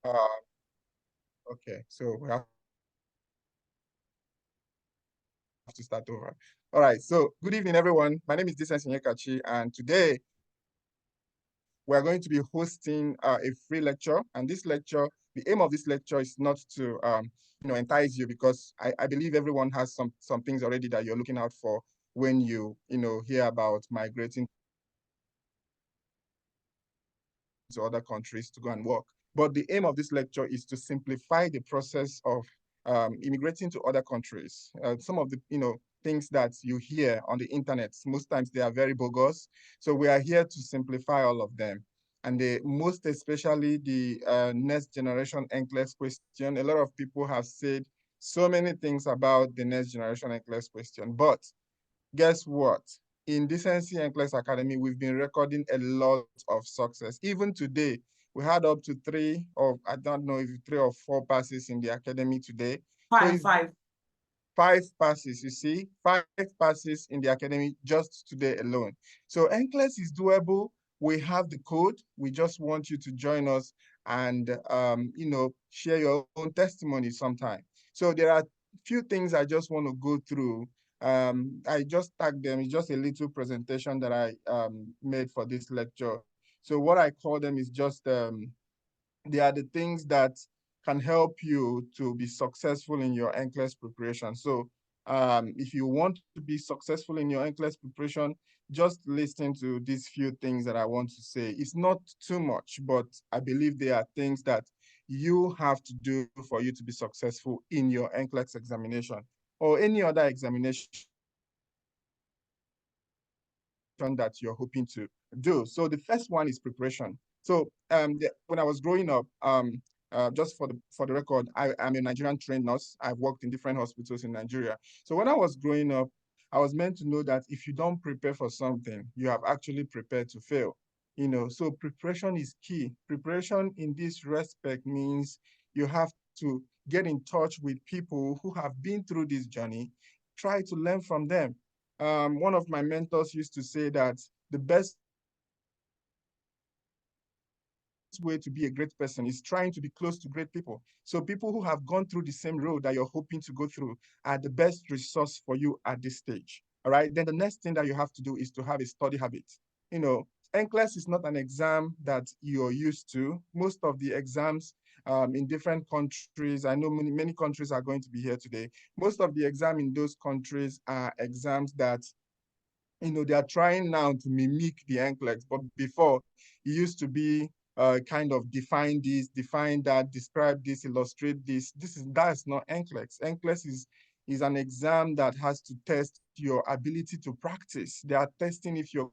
Uh, okay, so we have to start over. All right, so good evening, everyone. My name is Decency NCLEX, and today we're going to be hosting a free lecture. And this lecture, the aim of this lecture is not to entice you, because I believe everyone has some things already that you're looking out for when you hear about migrating to other countries to go and work. But the aim of this lecture is to simplify the process of immigrating to other countries. Some of the things that you hear on the internet, most times they are very bogus. So we are here to simplify all of them. And most especially the next generation NCLEX question. A lot of people have said so many things about the next generation NCLEX question, but guess what? In Decency NCLEX Academy, we've been recording a lot of success. Even today, we had up to I don't know if 3 or 4 passes in the academy today. Five. 5 passes, you see, 5 passes in the academy just today alone. So NCLEX is doable. We have the code. We just want you to join us and, share your own testimony sometime. So there are a few things I just want to go through. I just tagged them. It's just a little presentation that I made for this lecture. So what I call them is just, they are the things that can help you to be successful in your NCLEX preparation. So if you want to be successful in your NCLEX preparation, just listen to these few things that I want to say. It's not too much, but I believe they are things that you have to do for you to be successful in your NCLEX examination or any other examination that you're hoping to do. So the first one is preparation. So when I was growing up, just for the record, I'm a Nigerian trained nurse. I've worked in different hospitals in Nigeria. So when I was growing up, I was meant to know that if you don't prepare for something, you have actually prepared to fail. So preparation is key. Preparation in this respect means you have to get in touch with people who have been through this journey, try to learn from them. One of my mentors used to say that the best way to be a great person is trying to be close to great people. So people who have gone through the same road that you're hoping to go through are the best resource for you at this stage. All right. Then the next thing that you have to do is to have a study habit. NCLEX is not an exam that you're used to. Most of the exams in different countries, I know many countries are going to be here today. Most of the exam in those countries are exams that they are trying now to mimic the NCLEX, but before it used to be kind of define this, define that, describe this, illustrate this. That's not NCLEX. NCLEX is an exam that has to test your ability to practice. They are testing if you're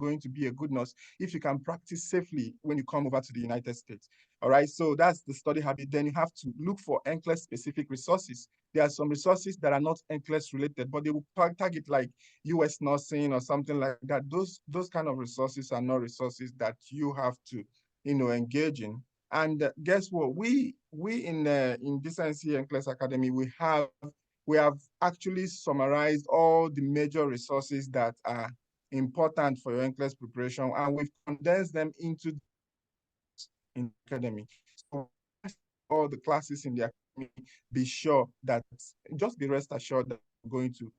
going to be a good nurse if you can practice safely when you come over to the United States. All right, so that's the study habit. Then you have to look for NCLEX specific resources. There are some resources that are not NCLEX related, but they will target like US nursing or something like that. Those kind of resources are not resources that you have to, engage in. And guess what? We in Decency NCLEX Academy, we have actually summarized all the major resources that are important for your NCLEX preparation, and we've condensed them into the academy. So all the classes in the academy, just be rest assured that you're going to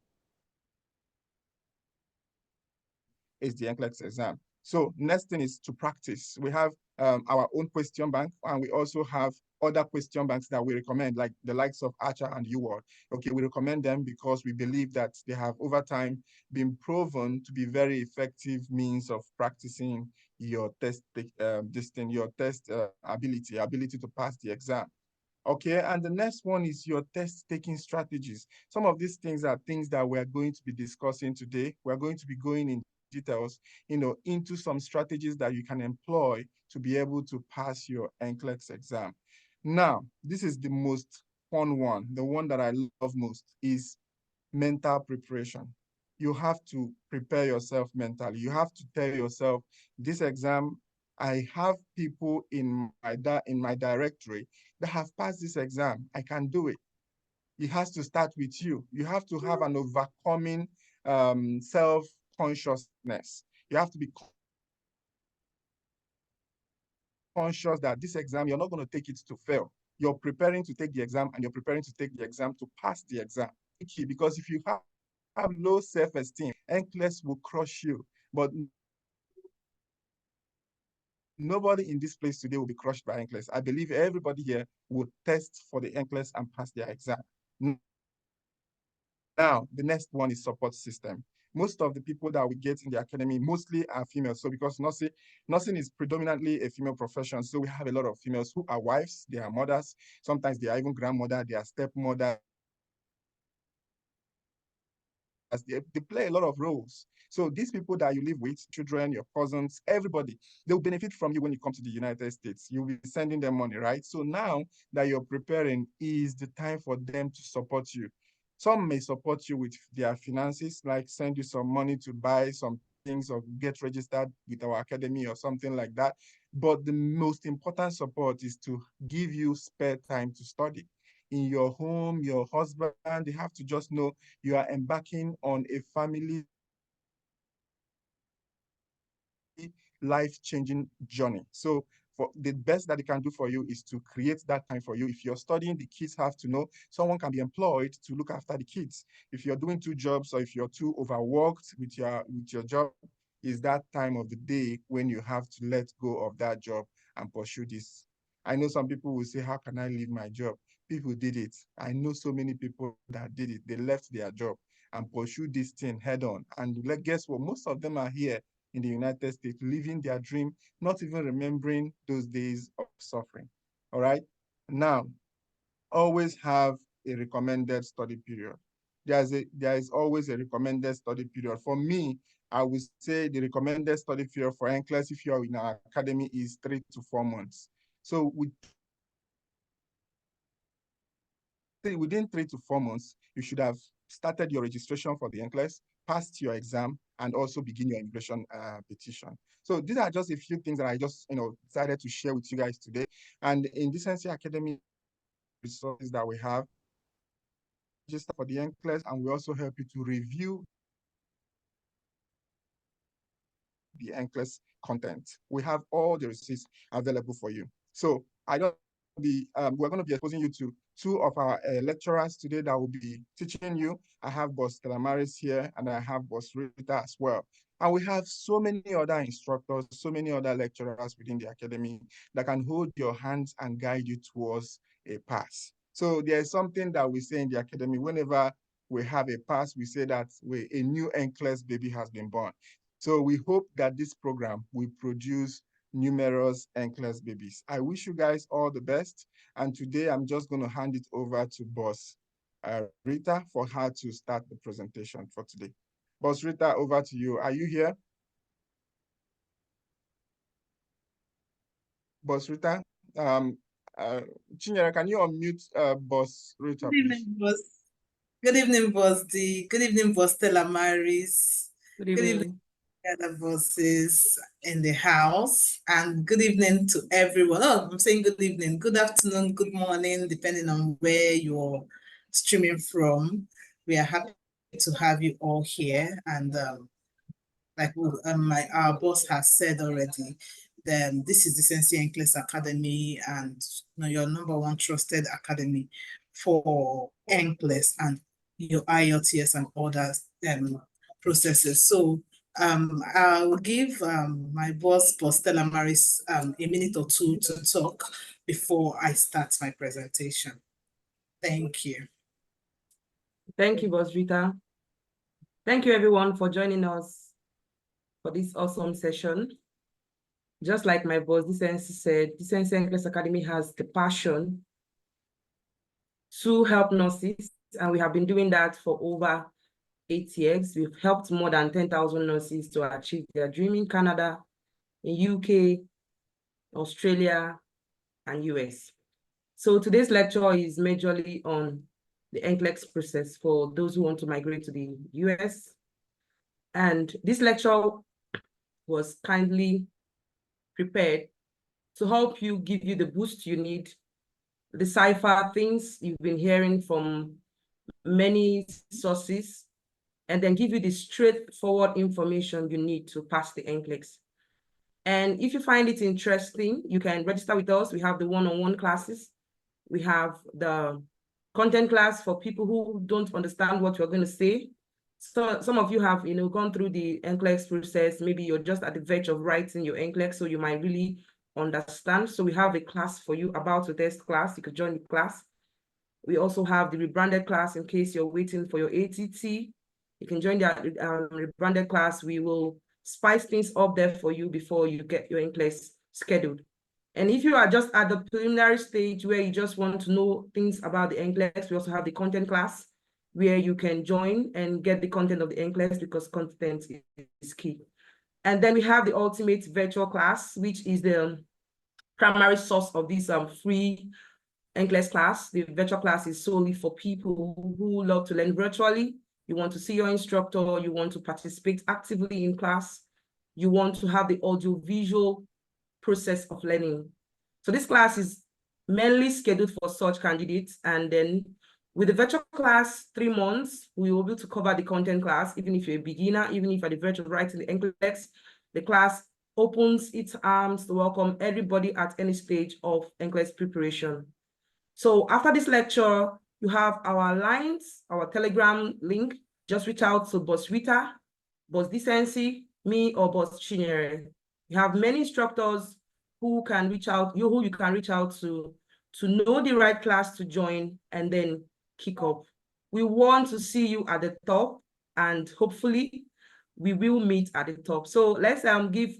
is the NCLEX exam. So next thing is to practice. We have our own question bank, and we also have other question banks that we recommend, like the likes of Archer and UWorld. Okay, we recommend them because we believe that they have over time been proven to be very effective means of practicing your test, ability to pass the exam. Okay, and the next one is your test taking strategies. Some of these things are things that we're going to be discussing today. We're going to be going in details, into some strategies that you can employ to be able to pass your NCLEX exam. Now, this is the most fun one. The one that I love most is mental preparation. You have to prepare yourself mentally. You have to tell yourself, this exam, I have people in my directory that have passed this exam. I can do it. It has to start with you. You have to have an overcoming self-consciousness. You have to be conscious that this exam, you're not going to take it to fail. You're preparing to take the exam, and you're preparing to take the exam to pass the exam. Because if you have low self-esteem, NCLEX will crush you. But nobody in this place today will be crushed by NCLEX. I believe everybody here will test for the NCLEX and pass their exam. Now, the next one is support system. Most of the people that we get in the academy mostly are females. So because nursing is predominantly a female profession, so we have a lot of females who are wives, they are mothers, sometimes they are even grandmother, they are stepmother. They play a lot of roles. So these people that you live with, children, your cousins, everybody, they'll benefit from you when you come to the United States. You'll be sending them money, right? So now that you're preparing is the time for them to support you. Some may support you with their finances, like send you some money to buy some things or get registered with our academy or something like that. But the most important support is to give you spare time to study. In your home, your husband, they have to just know you are embarking on a family life-changing journey. So for the best that they can do for you is to create that time for you. If you're studying, the kids have to know someone can be employed to look after the kids. If you're doing two jobs or if you're too overworked with your job, is that time of the day when you have to let go of that job and pursue this. I know some people will say, how can I leave my job? People did it. I know so many people that did it. They left their job and pursued this thing head on. And guess what? Most of them are here in the United States, living their dream, not even remembering those days of suffering. All right. Now, always have a recommended study period. There is always a recommended study period. For me, I would say the recommended study period for NCLEX, if you are in our academy, is 3 to 4 months. So within 3 to 4 months, you should have started your registration for the NCLEX, passed your exam, and also begin your immigration petition. So these are just a few things that I just decided to share with you guys today. And in Decency Academy resources that we have, register for the NCLEX, and we also help you to review the NCLEX content. We have all the receipts available for you. So we're going to be exposing you to two of our lecturers today that will be teaching you. I have Boss Telamaris here, and I have Boss Rita as well. And we have so many other instructors, so many other lecturers within the academy that can hold your hands and guide you towards a pass. So there's something that we say in the academy, whenever we have a pass, we say that a new NCLEX baby has been born. So we hope that this program will produce numerous NCLEX babies. I wish you guys all the best. And today I'm just going to hand it over to Boss Rita for her to start the presentation for today. Boss Rita, over to you. Are you here? Boss Rita? Chinyere, can you unmute Boss Rita, please? Good evening, Boss D. Good evening, Boss Telamaris. Good evening. Other bosses in the house, and good evening to everyone. Oh, I'm saying good evening, good afternoon, good morning, depending on where you're streaming from. We are happy to have you all here, and like our boss has said already, then this is the Decency NCLEX Academy, and your number one trusted academy for NCLEX and your IELTS and other processes. So I'll give my boss Stella Maris a minute or two to talk before I start my presentation. Thank you. Thank you, Boss Rita. Thank you, everyone, for joining us for this awesome session. Just like my boss Decency said, Decency NCLEX Academy has the passion to help nurses, and we have been doing that for over 8 years. We've helped more than 10,000 nurses to achieve their dream in Canada, in UK, Australia, and US. So today's lecture is majorly on the NCLEX process for those who want to migrate to the US. And this lecture was kindly prepared to help you, give you the boost you need, decipher things you've been hearing from many sources, and then give you the straightforward information you need to pass the NCLEX. And if you find it interesting, you can register with us. We have the one-on-one classes. We have the content class for people who don't understand what you're going to say. So some of you have, gone through the NCLEX process. Maybe you're just at the verge of writing your NCLEX, so you might really understand. So we have a class for you, about to test class. You could join the class. We also have the rebranded class in case you're waiting for your ATT. You can join the rebranded class. We will spice things up there for you before you get your NCLEX scheduled. And if you are just at the preliminary stage where you just want to know things about the NCLEX, we also have the content class where you can join and get the content of the NCLEX, because content is key. And then we have the ultimate virtual class, which is the primary source of this free NCLEX class. The virtual class is solely for people who love to learn virtually. You want to see your instructor, you want to participate actively in class, you want to have the audio-visual process of learning. So this class is mainly scheduled for such candidates. And then with the virtual class, 3 months, we will be able to cover the content class, even if you're a beginner, even if you're at the verge of writing the NCLEX. The class opens its arms to welcome everybody at any stage of NCLEX preparation. So after this lecture, you have our lines, our Telegram link. Just reach out to Boss Rita, Boss Decency, me, or Boss Chinyere. You have many instructors who can reach out, who you can reach out to know the right class to join and then kick up. We want to see you at the top, and hopefully we will meet at the top. So let's give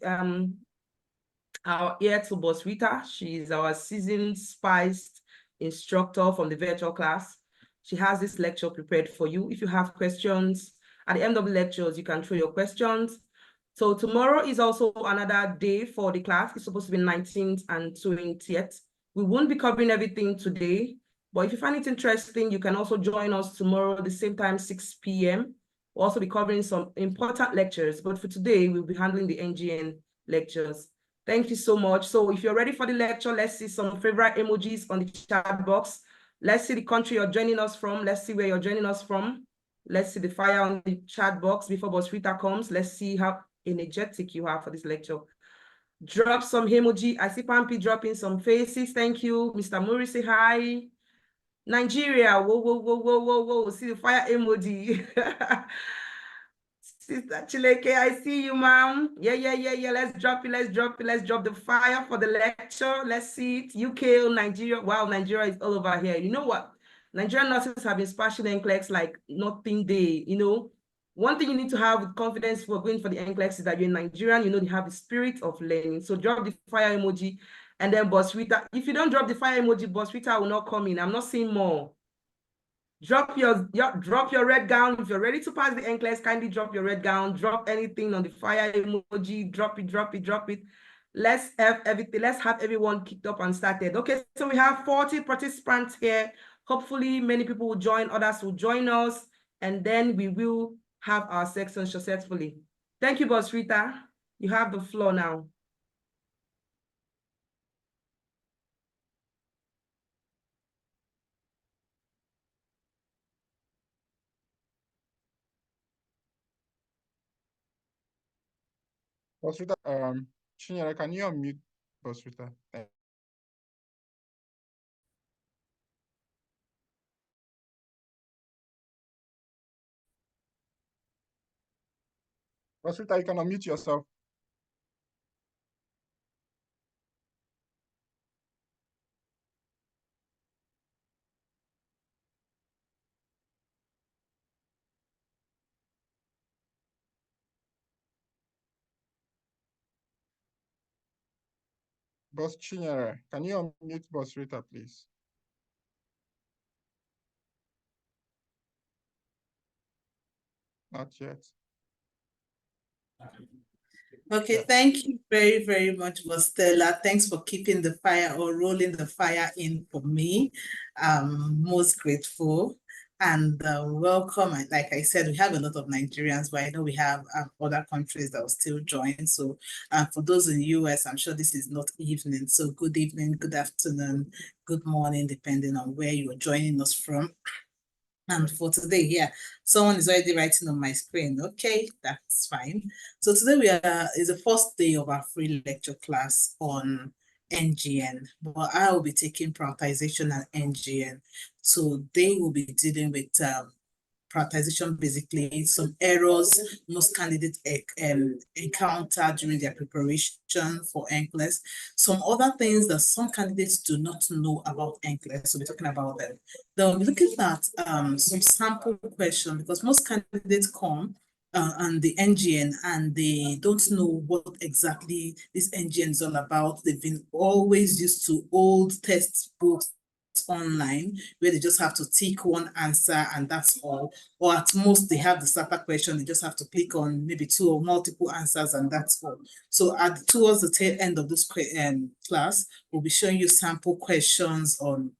our ear to Boss Rita. She is our seasoned, spiced instructor from the virtual class. She has this lecture prepared for you. If you have questions, at the end of the lectures, you can throw your questions. So tomorrow is also another day for the class. It's supposed to be 19th and 20th. We won't be covering everything today, but if you find it interesting, you can also join us tomorrow at the same time, 6 p.m. We'll also be covering some important lectures, but for today, we'll be handling the NGN lectures. Thank you so much. So if you're ready for the lecture, let's see some favorite emojis on the chat box. Let's see the country you're joining us from. Let's see where you're joining us from. Let's see the fire on the chat box before Boss Rita comes. Let's see how energetic you are for this lecture. Drop some emoji. I see Pampi dropping some faces. Thank you. Mr. Muri, say hi. Nigeria. Whoa, whoa, whoa, whoa, whoa, whoa. See the fire emoji. Sister Chileke, I see you, ma'am. Yeah. Let's drop it. Let's drop the fire for the lecture. Let's see it. UK, Nigeria. Wow, Nigeria is all over here. You know what? Nigerian nurses have been splashing NCLEX like nothing day. One thing you need to have with confidence for going for the NCLEX is that you're Nigerian. They have the spirit of learning. So drop the fire emoji, and then Boss Rita. If you don't drop the fire emoji, Boss Rita will not come in. I'm not seeing more. Drop your red gown. If you're ready to pass the NCLEX, kindly drop your red gown. Drop anything on the fire emoji. Drop it. Let's have everything. Let's have everyone kicked up and started. Okay, so we have 40 participants here. Hopefully, many people will join. Others will join us, and then we will have our section successfully. Thank you, Boss Rita. You have the floor now. Boss Rita, Chinyere, can you unmute Boss Rita? Boss Rita, you can unmute yourself. Boss Chinyere, can you unmute Boss Rita, please? Not yet. Okay, thank you very, very much, Stella. Thanks for keeping the fire or rolling the fire in for me. Most grateful and welcome. And like I said, we have a lot of Nigerians, but I know we have other countries that will still join. So for those in the US, I'm sure this is not evening. So good evening, good afternoon, good morning, depending on where you are joining us from. And for today, yeah, someone is already writing on my screen. Okay, that's fine. So today is the first day of our free lecture class on NGN, but I will be taking prioritization and NGN. So they will be dealing with prioritization, basically some errors most candidates encounter during their preparation for NCLEX, some other things that some candidates do not know about NCLEX, so we're talking about them. Then we'll be looking at some sample questions, because most candidates come and the NGN, and they don't know what exactly this NGN is all about. They've been always used to old textbooks online where they just have to tick one answer and that's all, or at most they have the starter question, they just have to click on maybe two or multiple answers and that's all. So towards the tail end of this class, we'll be showing you sample questions on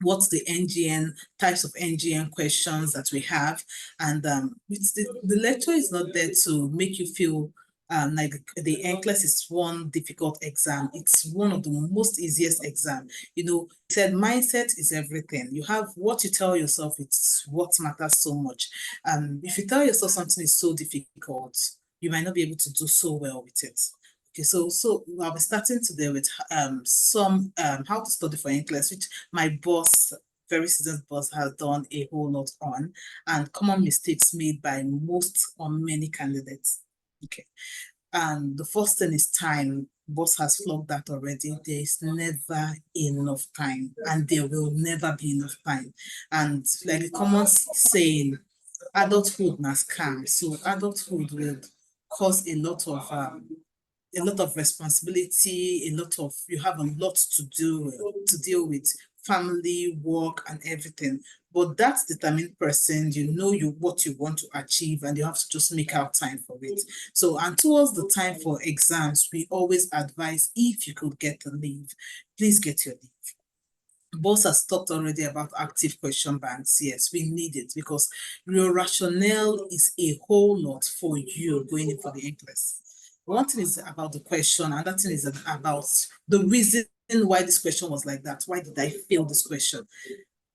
what's the NGN, types of NGN questions that we have. And the lecture is not there to make you feel like the NCLEX is one difficult exam. It's one of the most easiest exam. You know, he said mindset is everything. You have what you tell yourself, it's what matters so much. If you tell yourself something is so difficult, you might not be able to do so well with it. Okay, so I'll be starting today with some how to study for NCLEX, which my boss, very seasoned boss, has done a whole lot on, and common mistakes made by most or many candidates. Okay, and the first thing is time. Boss has flogged that already. There is never enough time, and there will never be enough time. And like the common saying, adulthood must come. So adulthood will cause a lot of responsibility, you have a lot to do, to deal with family, work, and everything. But that determined person, you know what you want to achieve, and you have to just make out time for it. So, and towards the time for exams, we always advise, if you could get the leave, please get your leave. Boss has talked already about active question banks. Yes, we need it, because your rationale is a whole lot for you going in for the NCLEX. One thing is about the question, another thing is about the reason why this question was like that. Why did I fail this question?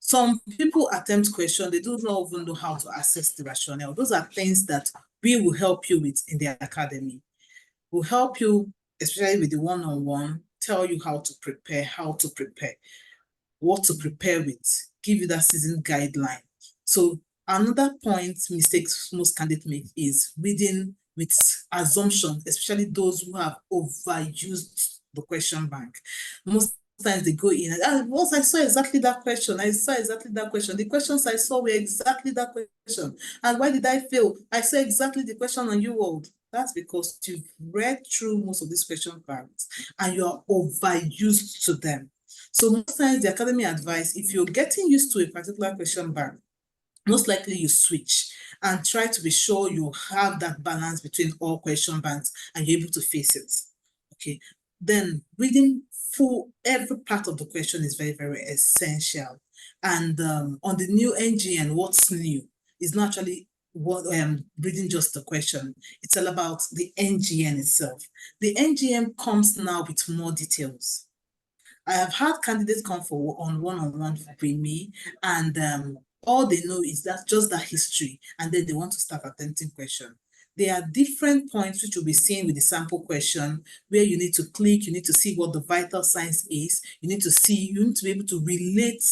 Some people attempt question, they do not even know how to assess the rationale. Those are things that we will help you with in the academy. We'll help you, especially with the one-on-one, tell you how to prepare, what to prepare with, give you that season guideline. So another point mistakes most candidates make is reading with assumption, especially those who have overused the question bank. Most times they go in and once I saw exactly that question, the questions I saw were exactly that question. And why did I fail? I saw exactly the question on UWorld. That's because you've read through most of these question banks and you're overused to them. So most times the academy advice, if you're getting used to a particular question bank, most likely you switch and try to be sure you have that balance between all question banks and you're able to face it. Okay. Then reading full every part of the question is very, very essential. And on the new NGN, what's new is not actually reading just the question. It's all about the NGN itself. The NGN comes now with more details. I have had candidates come for one-on-one with me, and all they know is that just that history, and then they want to start attempting question. There are different points which you'll be seeing with the sample question where you need to click, you need to see what the vital signs is, you need to be able to relate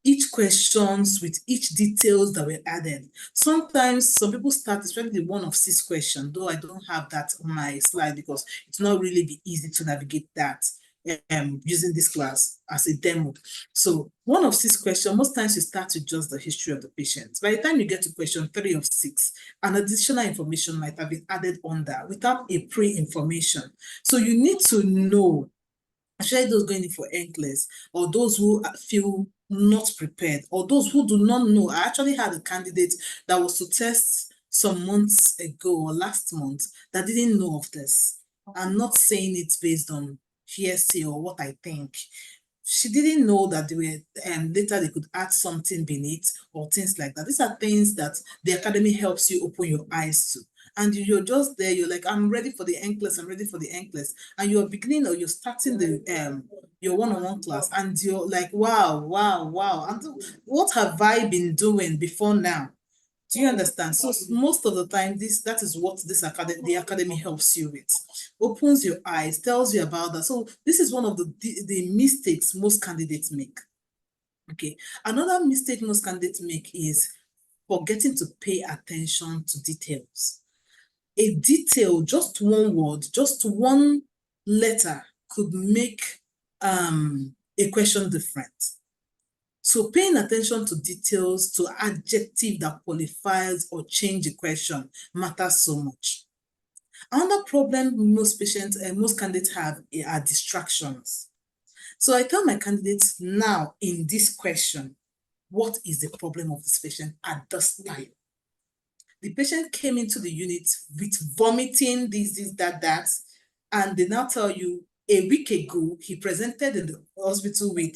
each questions with each details that were added. Sometimes some people start, especially the one of 6 questions, though I don't have that on my slide because it's not really be easy to navigate that using this class as a demo. So one of 6 questions, most times you start with just the history of the patient. By the time you get to question 3 of 6, an additional information might have been added on that without a pre-information. So you need to know, especially those going in for NCLEX, or those who feel not prepared, or those who do not know. I actually had a candidate that was to test some months ago or last month that didn't know of this. I'm not saying it's based on hearsay or what I think. She didn't know that they were later they could add something beneath or things like that. These are things that the academy helps you open your eyes to. And you're just there, you're like, I'm ready for the NCLEX, I'm ready for the NCLEX. And you're beginning or you're starting your one-on-one class, and you're like, wow, wow, wow. And what have I been doing before now? Do you understand? So most of the time, that is what the academy helps you with. Opens your eyes, tells you about that. So this is one of the mistakes most candidates make. Okay. Another mistake most candidates make is forgetting to pay attention to details. A detail, just one word, just one letter could make a question different. So paying attention to details, to adjective that qualifies or change a question matters so much. Another problem most patients and most candidates have are distractions. So I tell my candidates now in this question, what is the problem of this patient at this time? The patient came into the unit with vomiting, this, that, and they now tell you a week ago he presented in the hospital with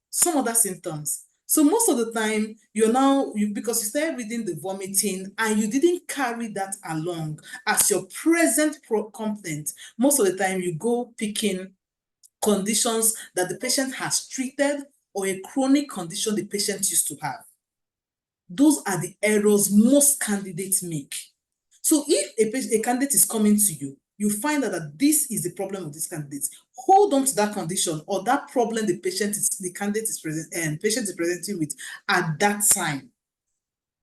some other symptoms. So most of the time, because you started reading the vomiting and you didn't carry that along as your present complaint, most of the time you go picking conditions that the patient has treated or a chronic condition the patient used to have. Those are the errors most candidates make. So if a candidate is coming to you, you find out that this is the problem of this candidate. Hold on to that condition or that problem the patient is presenting with at that time.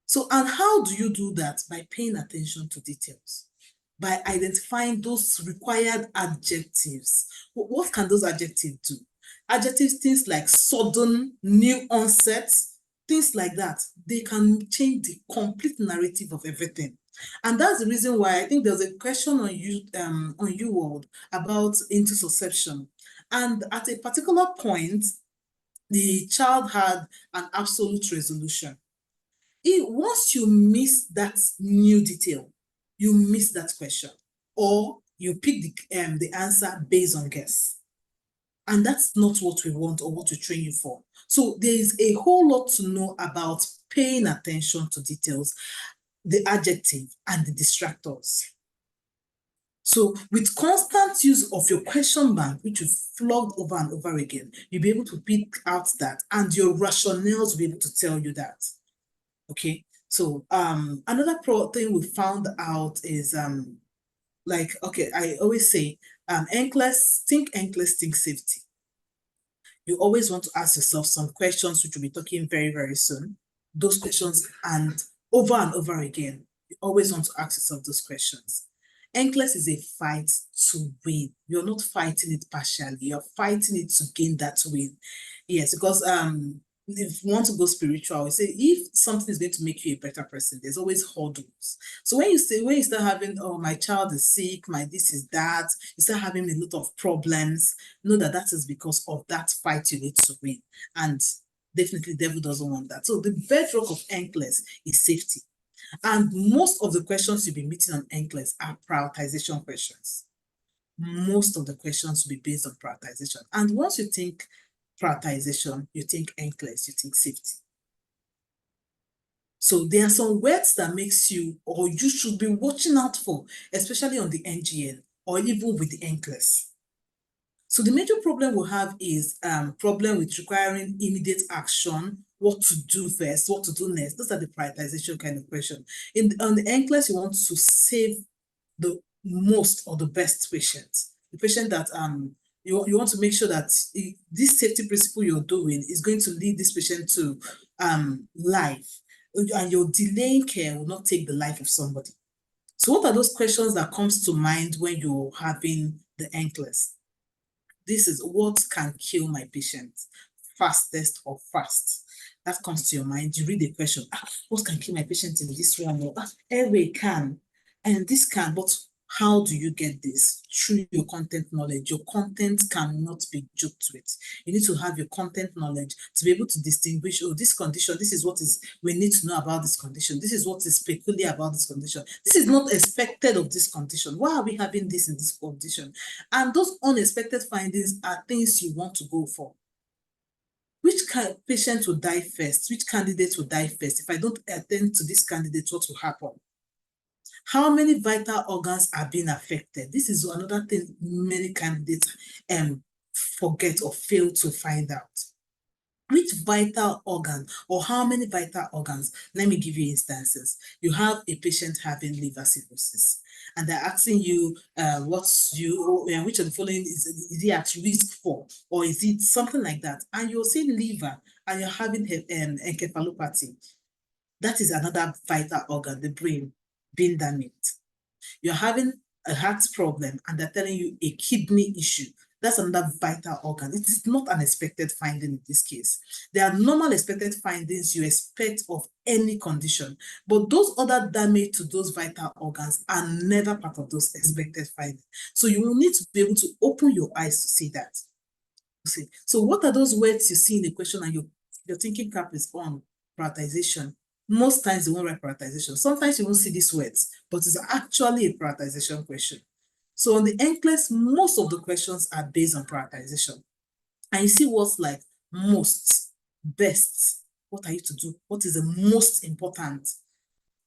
So, and how do you do that? By paying attention to details, by identifying those required adjectives. What can those adjectives do? Adjectives, things like sudden, new onset, things like that. They can change the complete narrative of everything. And that's the reason why I think there's a question on UWorld about interoception. And at a particular point, the child had an absolute resolution. Once you miss that new detail, you miss that question, or you pick the answer based on guess. And that's not what we want or what we train you for. So there is a whole lot to know about paying attention to details, the adjective, and the distractors. So with constant use of your question bank, which you've flogged over and over again, you'll be able to pick out that, and your rationales will be able to tell you that. Okay, so another thing we found out is I always say NCLEX, think NCLEX, think safety. You always want to ask yourself some questions, which we'll be talking very, very soon. Those questions, and over again, you always want to ask yourself those questions. NCLEX is a fight to win. You're not fighting it partially. You're fighting it to gain that win. Yes, because if you want to go spiritual, we say if something is going to make you a better person, there's always hurdles. So when you start having, oh, my child is sick, my this is that, you start having a lot of problems, know that that is because of that fight you need to win. And definitely the devil doesn't want that. So the bedrock of NCLEX is safety. And most of the questions you'll be meeting on NCLEX are prioritization questions. Most of the questions will be based on prioritization. And once you think prioritization, you think NCLEX, you think safety. So there are some words that makes you, or you should be watching out for, especially on the NGN or even with the NCLEX. So the major problem we have is problem with requiring immediate action, what to do first, what to do next. Those are the prioritization kind of question. On the NCLEX, you want to save the most or the best patient, the patient that you want to make sure that this safety principle you're doing is going to lead this patient to life, and your delaying care will not take the life of somebody. So what are those questions that comes to mind when you're having the NCLEX? This is what can kill my patient fastest or fast. That comes to your mind. You read the question, what can kill my patient in this one? Airway can, and this can, but how do you get this? Through your content knowledge. Your content cannot be joked with. You need to have your content knowledge to be able to distinguish, oh, this condition, this is what we need to know about this condition. This is what is peculiar about this condition. This is not expected of this condition. Why are we having this in this condition? And those unexpected findings are things you want to go for. Which patient will die first? Which candidate will die first? If I don't attend to this candidate, what will happen? How many vital organs are being affected? This is another thing many candidates forget or fail to find out. Which vital organ or how many vital organs? Let me give you instances. You have a patient having liver cirrhosis, and they're asking you which of the following is he at risk for, or is it something like that? And you're saying liver, and you're having encephalopathy. That is another vital organ, the brain, being damaged. You're having a heart problem, and they're telling you a kidney issue. That's another vital organ. It is not an expected finding in this case. There are normal expected findings you expect of any condition, but those other damage to those vital organs are never part of those expected findings. So you will need to be able to open your eyes to see that. So what are those words you see in the question and your thinking cap is on? Prioritization. Most times they won't write prioritization. Sometimes you won't see these words, but it's actually a prioritization question. So on the NCLEX, most of the questions are based on prioritization. And you see what's like most, best. What are you to do? What is the most important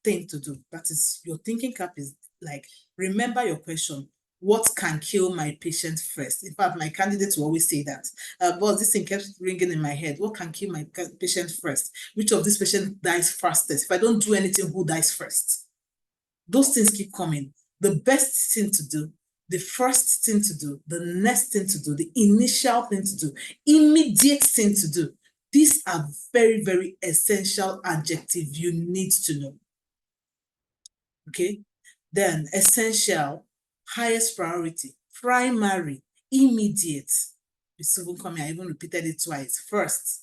thing to do? That is, your thinking cap is like, remember your question. What can kill my patient first? In fact, my candidates will always say that. But this thing kept ringing in my head. What can kill my patient first? Which of these patients dies fastest? If I don't do anything, who dies first? Those things keep coming. The best thing to do, the first thing to do, the next thing to do, the initial thing to do, immediate thing to do. These are very, very essential adjectives you need to know. Okay? Then essential, highest priority, primary, immediate. It's even coming, I even repeated it twice. First,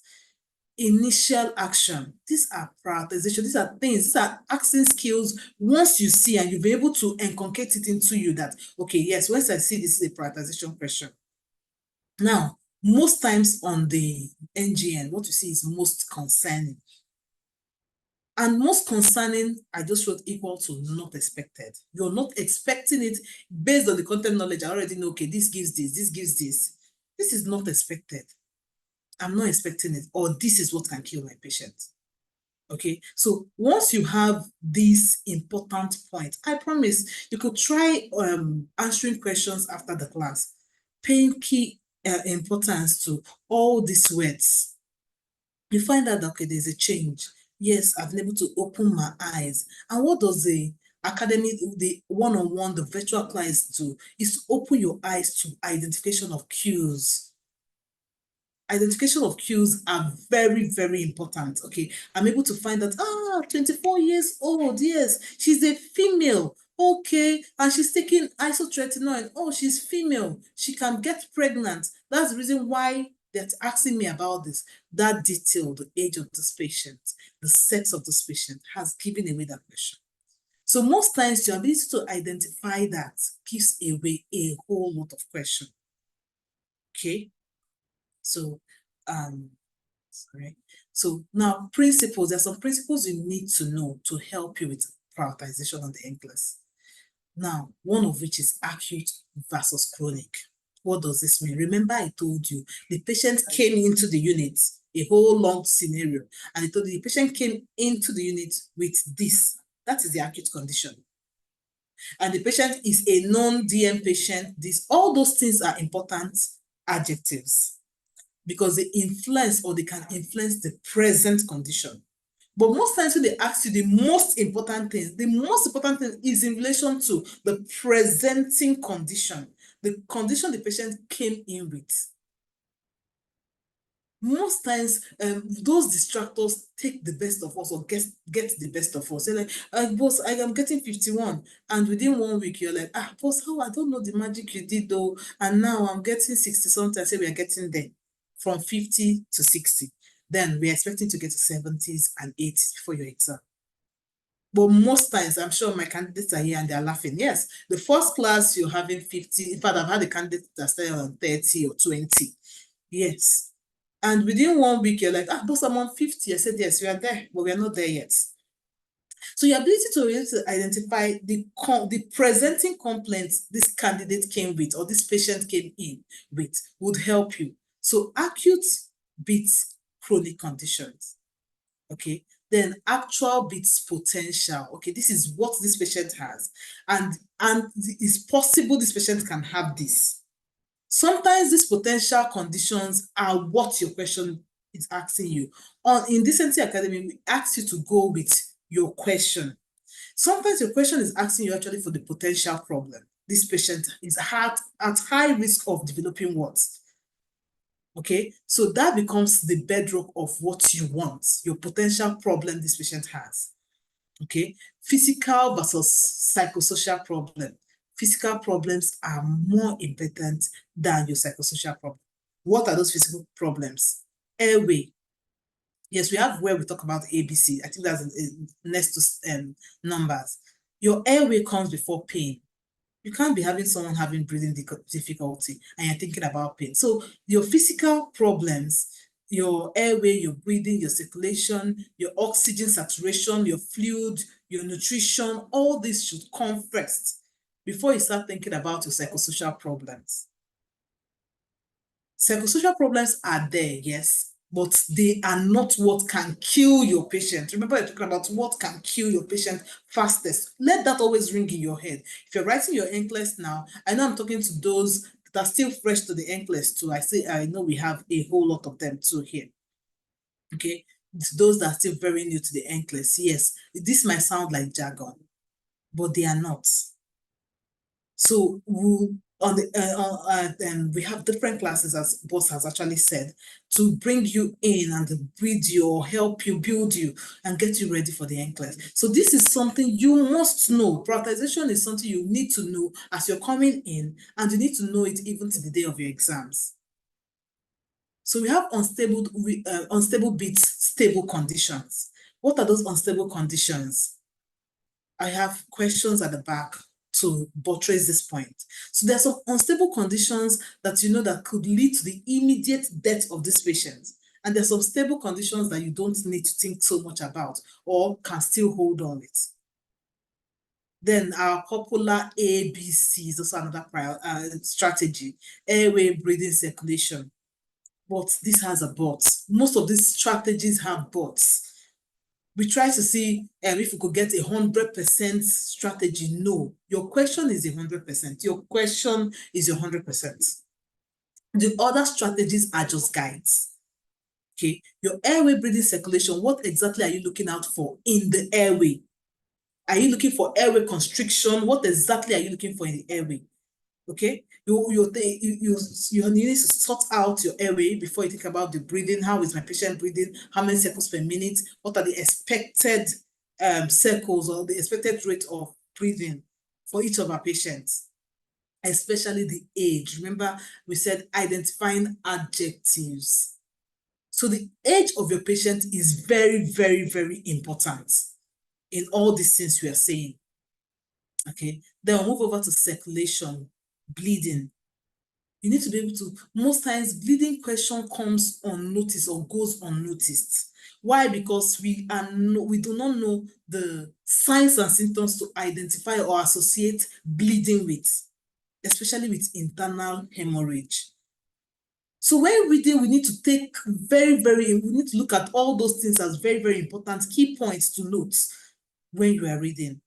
initial action. These are prioritization. These are things, these are acting skills. Once you see and you'll be able to inculcate it into you that, okay, yes, once I see this is a prioritization question. Now, most times on the NGN, what you see is most concerning. And most concerning, I just wrote equal to not expected. You're not expecting it based on the content knowledge. I already know, okay, this gives this, this gives this. This is not expected. I'm not expecting it, or this is what can kill my patient. Okay, so once you have these important points, I promise you could try answering questions after the class, paying key importance to all these words. You find out that, okay, there's a change. Yes, I've been able to open my eyes. And what does the academy, the one-on-one, the virtual class do? Is to open your eyes to identification of cues. Identification of cues are very, very important. Okay, I'm able to find that, 24 years old, yes, she's a female. Okay, and she's taking isotretinoin. Oh, she's female. She can get pregnant. That's the reason why they're asking me about this. That detail, the age of this patient, the sex of this patient has given away that question. So most times your ability to identify that gives away a whole lot of question. Okay. So, sorry. So now principles, there's some principles you need to know to help you with prioritization on the NCLEX. Now, one of which is acute versus chronic. What does this mean? Remember I told you the patient came into the unit, a whole long scenario, and I told you the patient came into the unit with this. That is the acute condition. And the patient is a non-DM patient. All those things are important adjectives, because they influence or they can influence the present condition. But most times when they ask you the most important thing is in relation to the presenting condition, the condition the patient came in with. Most times, those distractors take the best of us or get the best of us. They're like, boss, I am getting 51. And within 1 week, you're like, boss, how? I don't know the magic you did though. And now I'm getting 60 something. I say we are getting there from 50 to 60. Then we're expecting to get to 70s and 80s before your exam. But most times, I'm sure my candidates are here and they're laughing. Yes, the first class you're having 50. In fact, I've had a candidate that started on 30 or 20. Yes. And within 1 week, you're like, boss, I'm on 50. I said, yes, we are there, but we are not there yet. So your ability to identify the presenting complaints this candidate came with or this patient came in with would help you. So acute beats chronic conditions. Okay, then actual beats potential. Okay, this is what this patient has, and it's possible this patient can have this. Sometimes these potential conditions are what your question is asking you. In Decency Academy, we ask you to go with your question. Sometimes your question is asking you actually for the potential problem. This patient is at high risk of developing what? Okay, so that becomes the bedrock of what you want, your potential problem this patient has. Okay, physical versus psychosocial problem. Physical problems are more important than your psychosocial problem. What are those physical problems? Airway. Yes, we have where we talk about ABC. I think that's next to numbers. Your airway comes before pain. You can't be having someone having breathing difficulty and you're thinking about pain. So your physical problems, your airway, your breathing, your circulation, your oxygen saturation, your fluid, your nutrition, all this should come first before you start thinking about your psychosocial problems. Psychosocial problems are there, yes, but they are not what can kill your patient. Remember, you're talking about what can kill your patient fastest. Let that always ring in your head. If you're writing your NCLEX now, I know I'm talking to those that are still fresh to the NCLEX too. I know we have a whole lot of them too here. Okay, those that are still very new to the NCLEX, yes, this might sound like jargon, but they are not. So we have different classes, as boss has actually said, to bring you in and breed you or help you, build you, and get you ready for the NCLEX. So this is something you must know. Prioritization is something you need to know as you're coming in, and you need to know it even to the day of your exams. So we have unstable beats, stable conditions. What are those unstable conditions? I have questions at the back to buttress this point. So there are some unstable conditions that you know that could lead to the immediate death of this patient. And there's some stable conditions that you don't need to think so much about or can still hold on with. Then our popular ABC is also another strategy, airway, breathing, circulation. But this has a but. Most of these strategies have buts. We try to see if we could get 100% strategy. No, your question is 100%. Your question is 100%. The other strategies are just guides. Okay, your airway, breathing, circulation, what exactly are you looking out for in the airway? Are you looking for airway constriction? What exactly are you looking for in the airway? Okay, you need to sort out your airway before you think about the breathing. How is my patient breathing? How many circles per minute? What are the expected circles or the expected rate of breathing for each of our patients? Especially the age. Remember, we said identifying adjectives. So the age of your patient is very, very, very important in all these things we are saying. Okay, then we'll move over to circulation, bleeding. You need to be able to, most times bleeding question comes unnoticed or goes unnoticed. Why? Because we do not know the signs and symptoms to identify or associate bleeding with, especially with internal hemorrhage. So when reading, we need to take we need to look at all those things as very, very important key points to note when you are reading.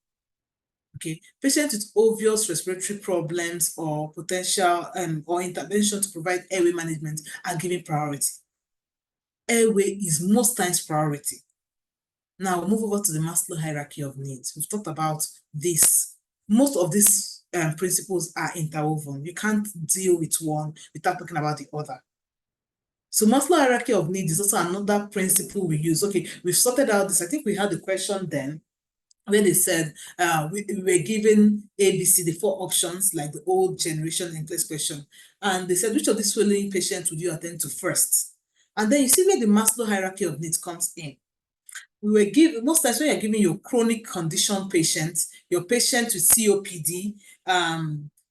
Okay, patients with obvious respiratory problems or potential or intervention to provide airway management are given priority. Airway is most times priority. Now we'll move over to the Maslow hierarchy of needs. We've talked about this. Most of these principles are interwoven. You can't deal with one without talking about the other. So Maslow hierarchy of needs is also another principle we use. Okay, we've sorted out this. I think we had the question then where they said we were given ABC, the 4 options, like the old generation NCLEX question. And they said, which of these following patients would you attend to first? And then you see where the Maslow hierarchy of needs comes in. We were given, most times when you're giving your chronic condition patients, your patient with COPD,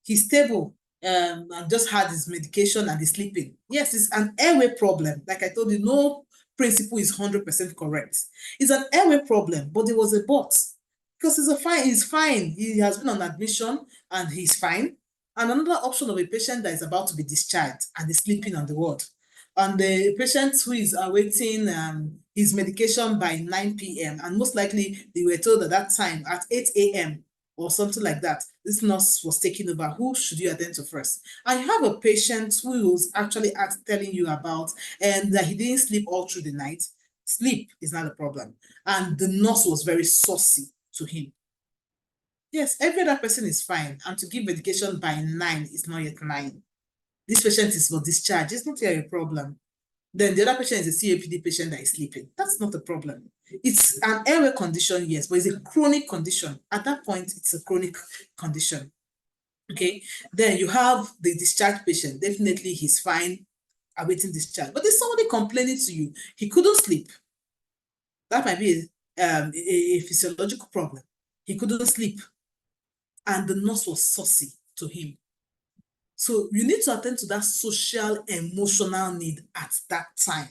he's stable, and just had his medication and he's sleeping. Yes, it's an airway problem. Like I told you, no principle is 100% correct. It's an airway problem, but there was a but. Because he's fine. He has been on admission and he's fine. And another option of a patient that is about to be discharged and is sleeping on the ward. And the patient who is awaiting his medication by 9 p.m. and most likely they were told at that time at 8 a.m. or something like that. This nurse was taking over. Who should you attend to first? And you have a patient who was actually telling you about and that he didn't sleep all through the night. Sleep is not a problem. And the nurse was very saucy to him. Yes, every other person is fine. And to give medication by 9 is not yet 9. This patient is for discharge. It's not yet a problem. Then the other patient is a COPD patient that is sleeping. That's not a problem. It's an airway condition, yes, but it's a chronic condition. At that point, it's a chronic condition. Okay, then you have the discharge patient. Definitely he's fine, awaiting discharge. But there's somebody complaining to you. He couldn't sleep. That might be a physiological problem. He couldn't sleep. And the nurse was saucy to him. So you need to attend to that social, emotional need at that time.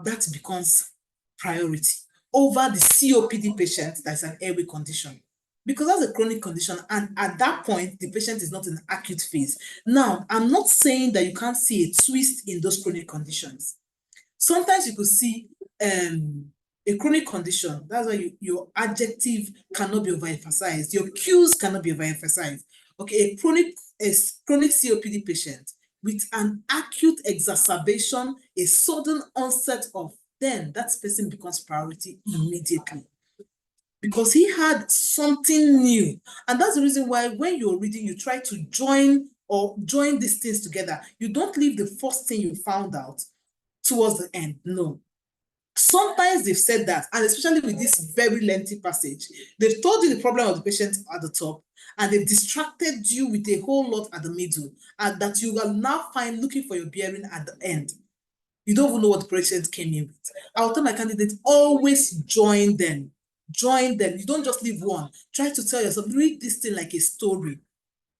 That becomes priority over the COPD patient that's an airway condition. Because that's a chronic condition, and at that point, the patient is not in acute phase. Now, I'm not saying that you can't see a twist in those chronic conditions. Sometimes you could see a chronic condition. That's why your adjective cannot be overemphasized. Your cues cannot be overemphasized. Okay, a chronic COPD patient with an acute exacerbation, a sudden onset of, then that person becomes priority immediately. Because he had something new. And that's the reason why when you're reading, you try to join these things together. You don't leave the first thing you found out towards the end. No. Sometimes they've said that, and especially with this very lengthy passage, they've told you the problem of the patient at the top, and they've distracted you with a whole lot at the middle, and that you will now find looking for your bearing at the end. You don't even know what the patient came in with. I'll tell my candidates, always join them. Join them. You don't just leave one. Try to tell yourself, read this thing like a story.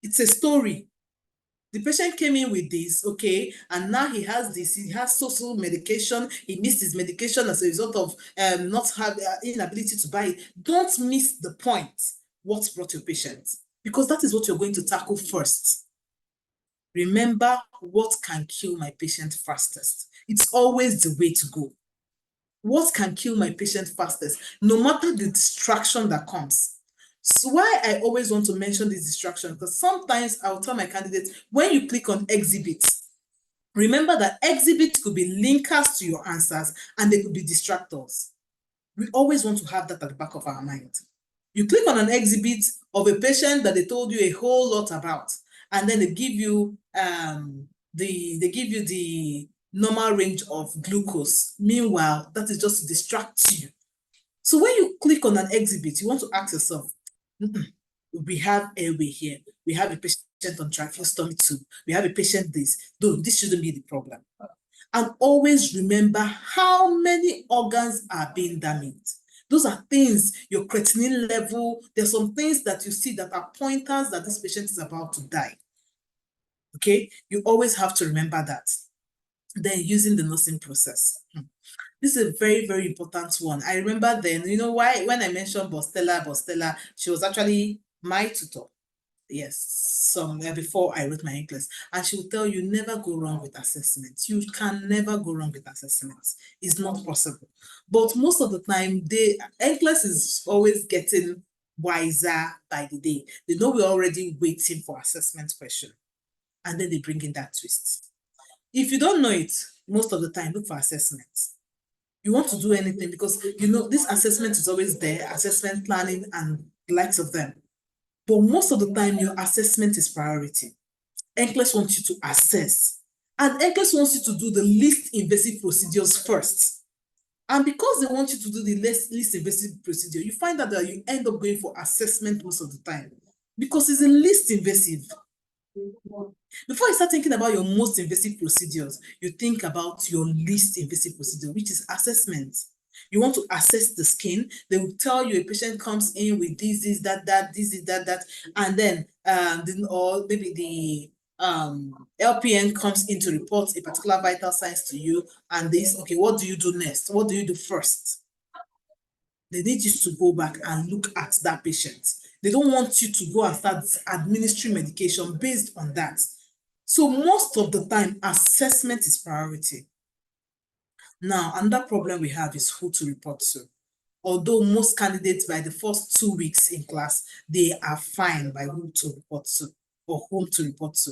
It's a story. The patient came in with this, okay, and now he has this, he has social medication, he missed his medication as a result of not having inability to buy it. Don't miss the point, what brought your patient, because that is what you're going to tackle first. Remember, what can kill my patient fastest? It's always the way to go. What can kill my patient fastest, no matter the distraction that comes? So why I always want to mention this distraction, because sometimes I'll tell my candidates, when you click on exhibits, remember that exhibits could be linkers to your answers and they could be distractors. We always want to have that at the back of our mind. You click on an exhibit of a patient that they told you a whole lot about, and then they give you the normal range of glucose. Meanwhile, that is just to distract you. So when you click on an exhibit, you want to ask yourself, we have airway here. We have a patient on tracheostomy 2. We have a patient this. Though this shouldn't be the problem. And always remember how many organs are being damaged. Those are things, your creatinine level, there's some things that you see that are pointers that this patient is about to die. Okay, you always have to remember that. Then using the nursing process. This is a very, very important one. I remember then, you know why, when I mentioned Bostella, she was actually my tutor. Yes, somewhere before I wrote my NCLEX. And she will tell you, never go wrong with assessments. You can never go wrong with assessments. It's not possible. But most of the time, NCLEX is always getting wiser by the day. They know we're already waiting for assessment question. And then they bring in that twist. If you don't know it, most of the time, look for assessments. You want to do anything because, you know, this assessment is always there, assessment planning and the likes of them. But most of the time, your assessment is priority. NCLEX wants you to assess. And NCLEX wants you to do the least invasive procedures first. And because they want you to do the least invasive procedure, you find out that you end up going for assessment most of the time because it's the least invasive. Before you start thinking about your most invasive procedures, you think about your least invasive procedure, which is assessment. You want to assess the skin. They will tell you a patient comes in with this, that, and then or maybe the LPN comes in to report a particular vital signs to you, and this, okay, what do you do next? What do you do first? They need you to go back and look at that patient. They don't want you to go and start administering medication based on that. So most of the time, assessment is priority. Now, another problem we have is who to report to. although most candidates by the first 2 weeks in class, they are fine by whom to report to or whom to report to.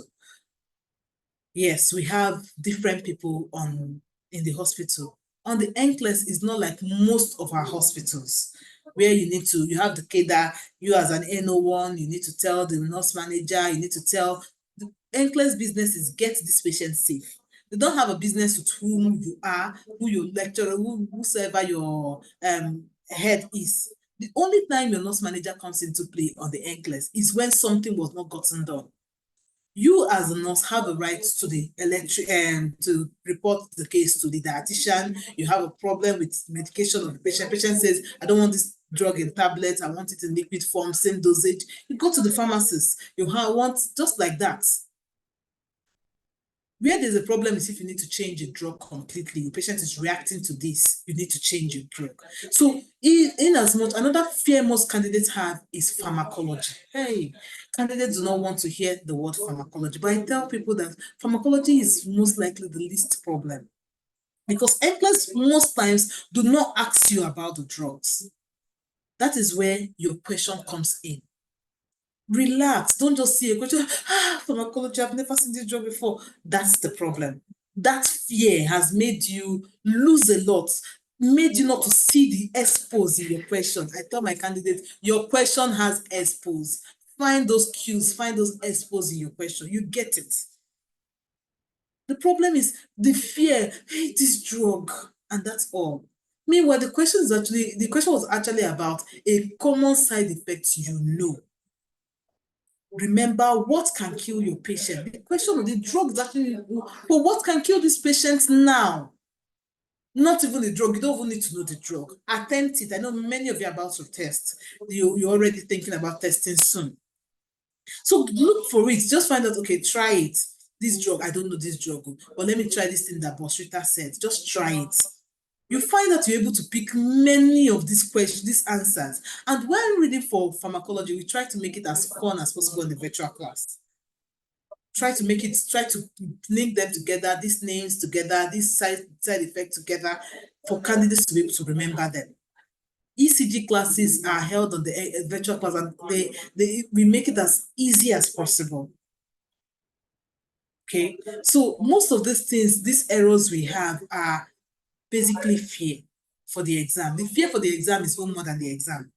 Yes, we have different people in the hospital. On the NCLEX, it's not like most of our hospitals where you have the cadre, you as an NO1, you need to tell the nurse manager, you need to tell. The NCLEX business is get this patient safe. They don't have a business with whom you are, who your lecturer, whosoever your head is. The only time your nurse manager comes into play on the NCLEX is when something was not gotten done. You as a nurse have a right to the to report the case to the dietitian. You have a problem with medication of the patient. Patient says, I don't want this drug in tablets, I want it in liquid form, same dosage. You go to the pharmacist. You want just like that. Where there's a problem is if you need to change a drug completely, the patient is reacting to this, you need to change your drug. So in as much, another fear most candidates have is pharmacology. Hey, candidates do not want to hear the word pharmacology, but I tell people that pharmacology is most likely the least problem. Because NCLEX most times do not ask you about the drugs. That is where your question comes in. Relax, don't just see a question, pharmacology, I've never seen this drug before. That's the problem. That fear has made you lose a lot, made you not to see the expose in your question. I tell my candidates, your question has expose. Find those cues, find those expose in your question. You get it. The problem is the fear, hey, this drug, and that's all. Meanwhile, the question was actually about a common side effect you know. Remember what can kill your patient. The question of the drugs actually, but what can kill this patient now? Not even the drug. You don't even need to know the drug. Attempt it. I know many of you are about to test. You're already thinking about testing soon. So look for it. Just find out, okay, try it. This drug, I don't know this drug, but let me try this thing that Bosrita said. Just try it. You find that you're able to pick many of these questions, these answers. And when reading for pharmacology, we try to make it as fun as possible in the virtual class. Try to link them together, these names together, these side effects together, for candidates to be able to remember them. ECG classes are held on the virtual class, and we make it as easy as possible. Okay, so most of these things, these errors we have are basically fear for the exam. The fear for the exam is even more than the exam.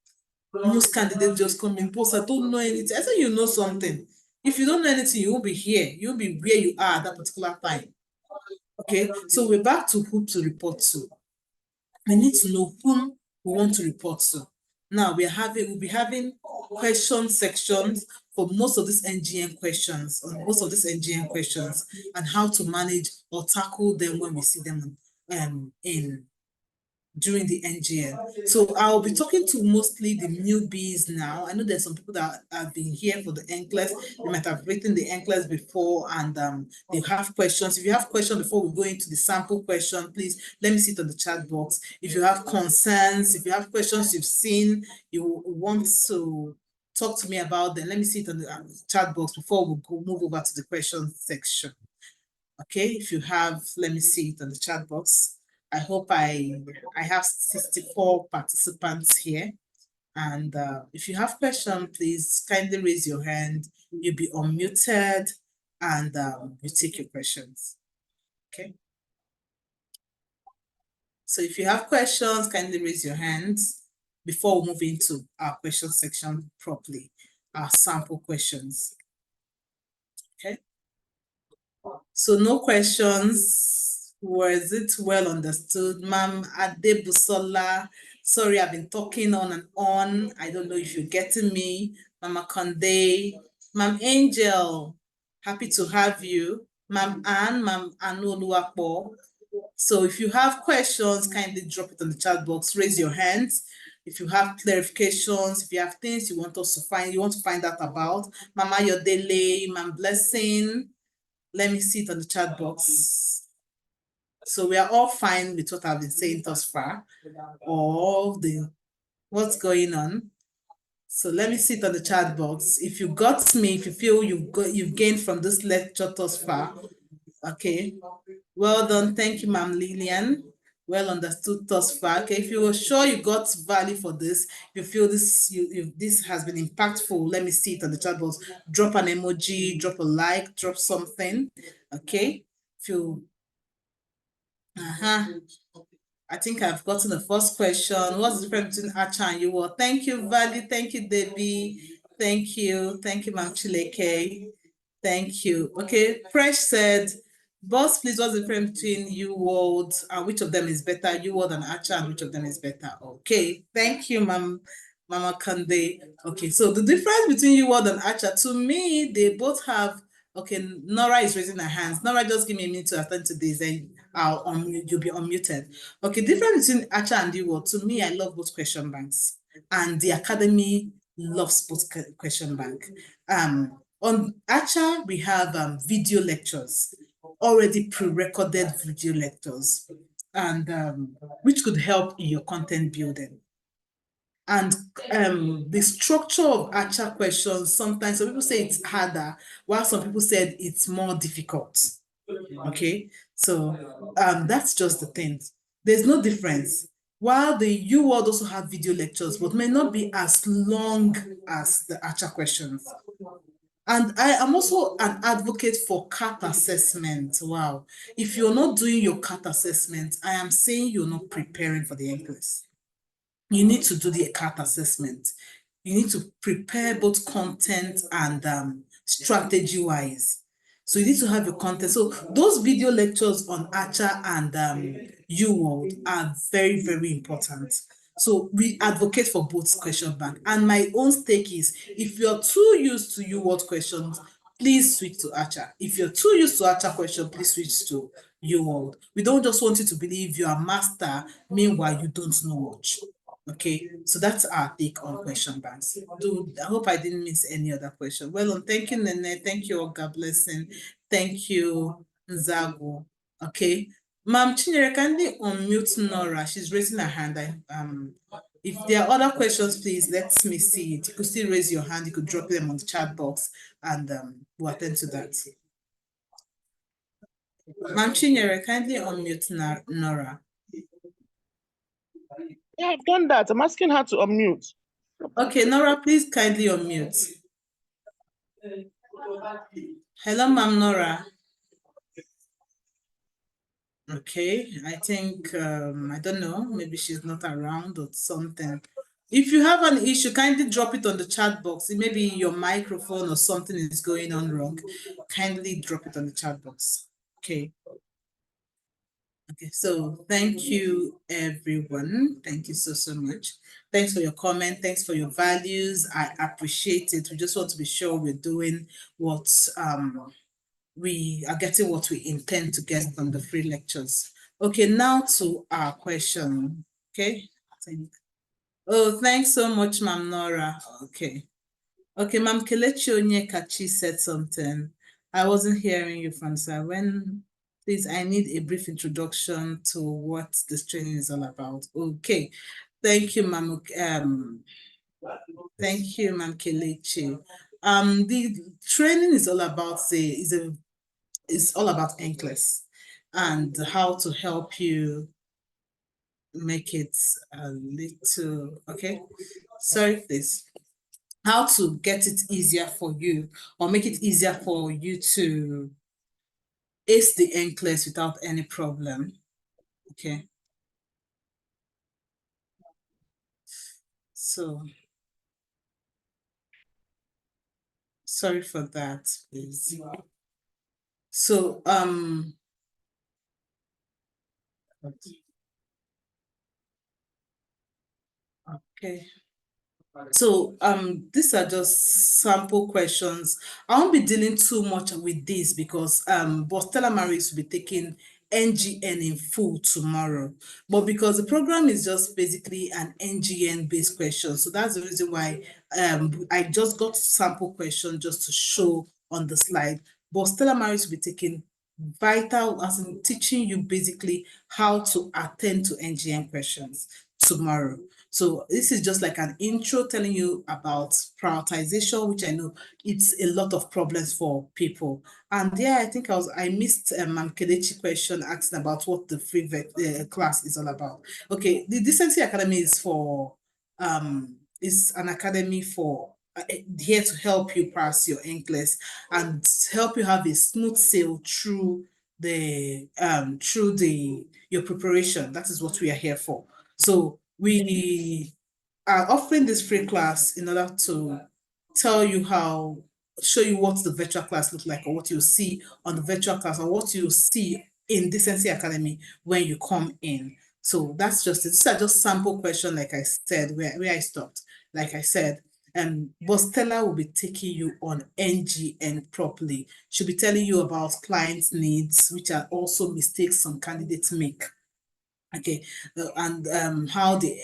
Most candidates just come in, post, I don't know anything. I say you know something. If you don't know anything, you won't be here. You'll be where you are at that particular time. Okay, so we're back to who to report to. We need to know whom we want to report to. Now we'll be having question sections for most of these NGN questions, and how to manage or tackle them when we see them during the NGN. So I'll be talking to mostly the newbies now. I know there's some people that have been here for the NCLEX. They might have written the NCLEX before, and they have questions. If you have questions before we go into the sample question, please let me see it on the chat box. If you have concerns, if you have questions you've seen, you want to talk to me about, then let me see it on the chat box before we move over to the question section. Okay, if you have, let me see it on the chat box. I hope I have 64 participants here. And if you have questions, please kindly raise your hand. You'll be unmuted, and you take your questions. Okay. So if you have questions, kindly raise your hands before we move into our question section properly, our sample questions. Okay. So no questions. Was it well understood? Ma'am Adebusola, sorry, I've been talking on and on. I don't know if you're getting me. Mama Conde, Ma'am Angel, happy to have you. Ma'am Anne, Ma'am Anoluapo. So if you have questions, kindly drop it on the chat box, raise your hands. If you have clarifications, if you have things you want us to find, you want to find out about, Mama Yodele, Ma'am Blessing, let me see it on the chat box. So we are all fine with what I've been saying thus far, all the what's going on. So let me see it on the chat box. If you got me, if you feel you've gained from this lecture thus far, okay. Well done. Thank you, Ma'am Lillian. Well understood thus far. Okay, if you are sure you got value for this, you feel this, if this has been impactful, let me see it on the chat box. Drop an emoji, drop a like, drop something. Okay, if you, I think I've gotten the first question. What's the difference between Acha and you? Thank you, Vali. Thank you, Debbie. Thank you. Thank you, Ma'am Chileke. Thank you. Okay, Fresh said, boss, please, what's the difference between you world and which of them is better? You world and Acha, and which of them is better? Okay, thank you, Mama Kande. Okay, so the difference between you world and Acha, to me, they both have, okay, Nora is raising her hands. Nora, just give me a minute to attend to this and I'll unmute, you'll be unmuted. Okay, difference between Acha and you world, to me, I love both question banks and the Academy loves both question bank. On Acha, we have video lectures, already pre-recorded video lectures, and which could help in your content building. And the structure of Acha questions, sometimes some people say it's harder, while some people said it's more difficult. Okay, so that's just the thing. There's no difference. While the U World also have video lectures, but may not be as long as the Acha questions. And I am also an advocate for CAT assessment. Wow. If you're not doing your CAT assessment, I am saying you're not preparing for the NCLEX. You need to do the CAT assessment. You need to prepare both content and strategy-wise. So you need to have your content. So those video lectures on Acha and UWorld are very, very important. So we advocate for both question bank. And my own stake is, if you're too used to UWorld questions, please switch to Acha. If you're too used to Acha question, please switch to UWorld. We don't just want you to believe you're a master, meanwhile you don't know much. Okay, so that's our take on question banks. I hope I didn't miss any other question. Well, thank you, Nene. Thank you, God blessing. Thank you, Nzago. Okay, Ma'am Chinyere, kindly unmute Nora. She's raising her hand. If there are other questions, please let me see it. You could still raise your hand. You could drop them on the chat box, and we'll attend to that. Ma'am Chinyere, kindly unmute Nora. Yeah, I've done that. I'm asking her to unmute. Okay, Nora, please kindly unmute. Hello, Ma'am Nora. Okay, I think, I don't know, maybe she's not around or something. If you have an issue, kindly drop it on the chat box. It may be your microphone or something is going on wrong. Kindly drop it on the chat box. Okay. Okay, so thank you, everyone. Thank you so much. Thanks for your comment. Thanks for your values. I appreciate it. We just want to be sure we're doing what we are getting what we intend to get from the free lectures. Okay, now to our question. Okay, oh, thanks so much, Ma'am Nora. Okay. Okay, Ma'am Kelechi Onyekachi said something. I wasn't hearing you, Franca. Please, I need a brief introduction to what this training is all about. Okay, thank you, Ma'am. Thank you, Ma'am Kelechi. The training is all about it's all about NCLEX and how to help you make it a little, okay? Sorry, please. How to get it easier for you or make it easier for you to ace the NCLEX without any problem, okay? So, sorry for that, please. So, okay. So these are just sample questions. I won't be dealing too much with this because Boss Stella Maris will be taking NGN in full tomorrow. But because the program is just basically an NGN based question, so that's the reason why I just got sample question just to show on the slide. But Stella Maris will be taking vital, as in teaching you basically how to attend to NGN questions tomorrow. So this is just like an intro telling you about prioritization, which I know it's a lot of problems for people. And yeah, I think I missed Ma'am Kelechi question asking about what the free class is all about. Okay, the Decency Academy is an academy for here to help you pass your NCLEX and help you have a smooth sail through your preparation. That is what we are here for. So we are offering this free class in order to show you what the virtual class looks like, or what you see on the virtual class, or what you see in Decency Academy when you come in. So that's just it. These are just sample questions, like I said, where I stopped. Like I said, but Stella will be taking you on NGN properly. She'll be telling you about clients' needs, which are also mistakes some candidates make. Okay, and how the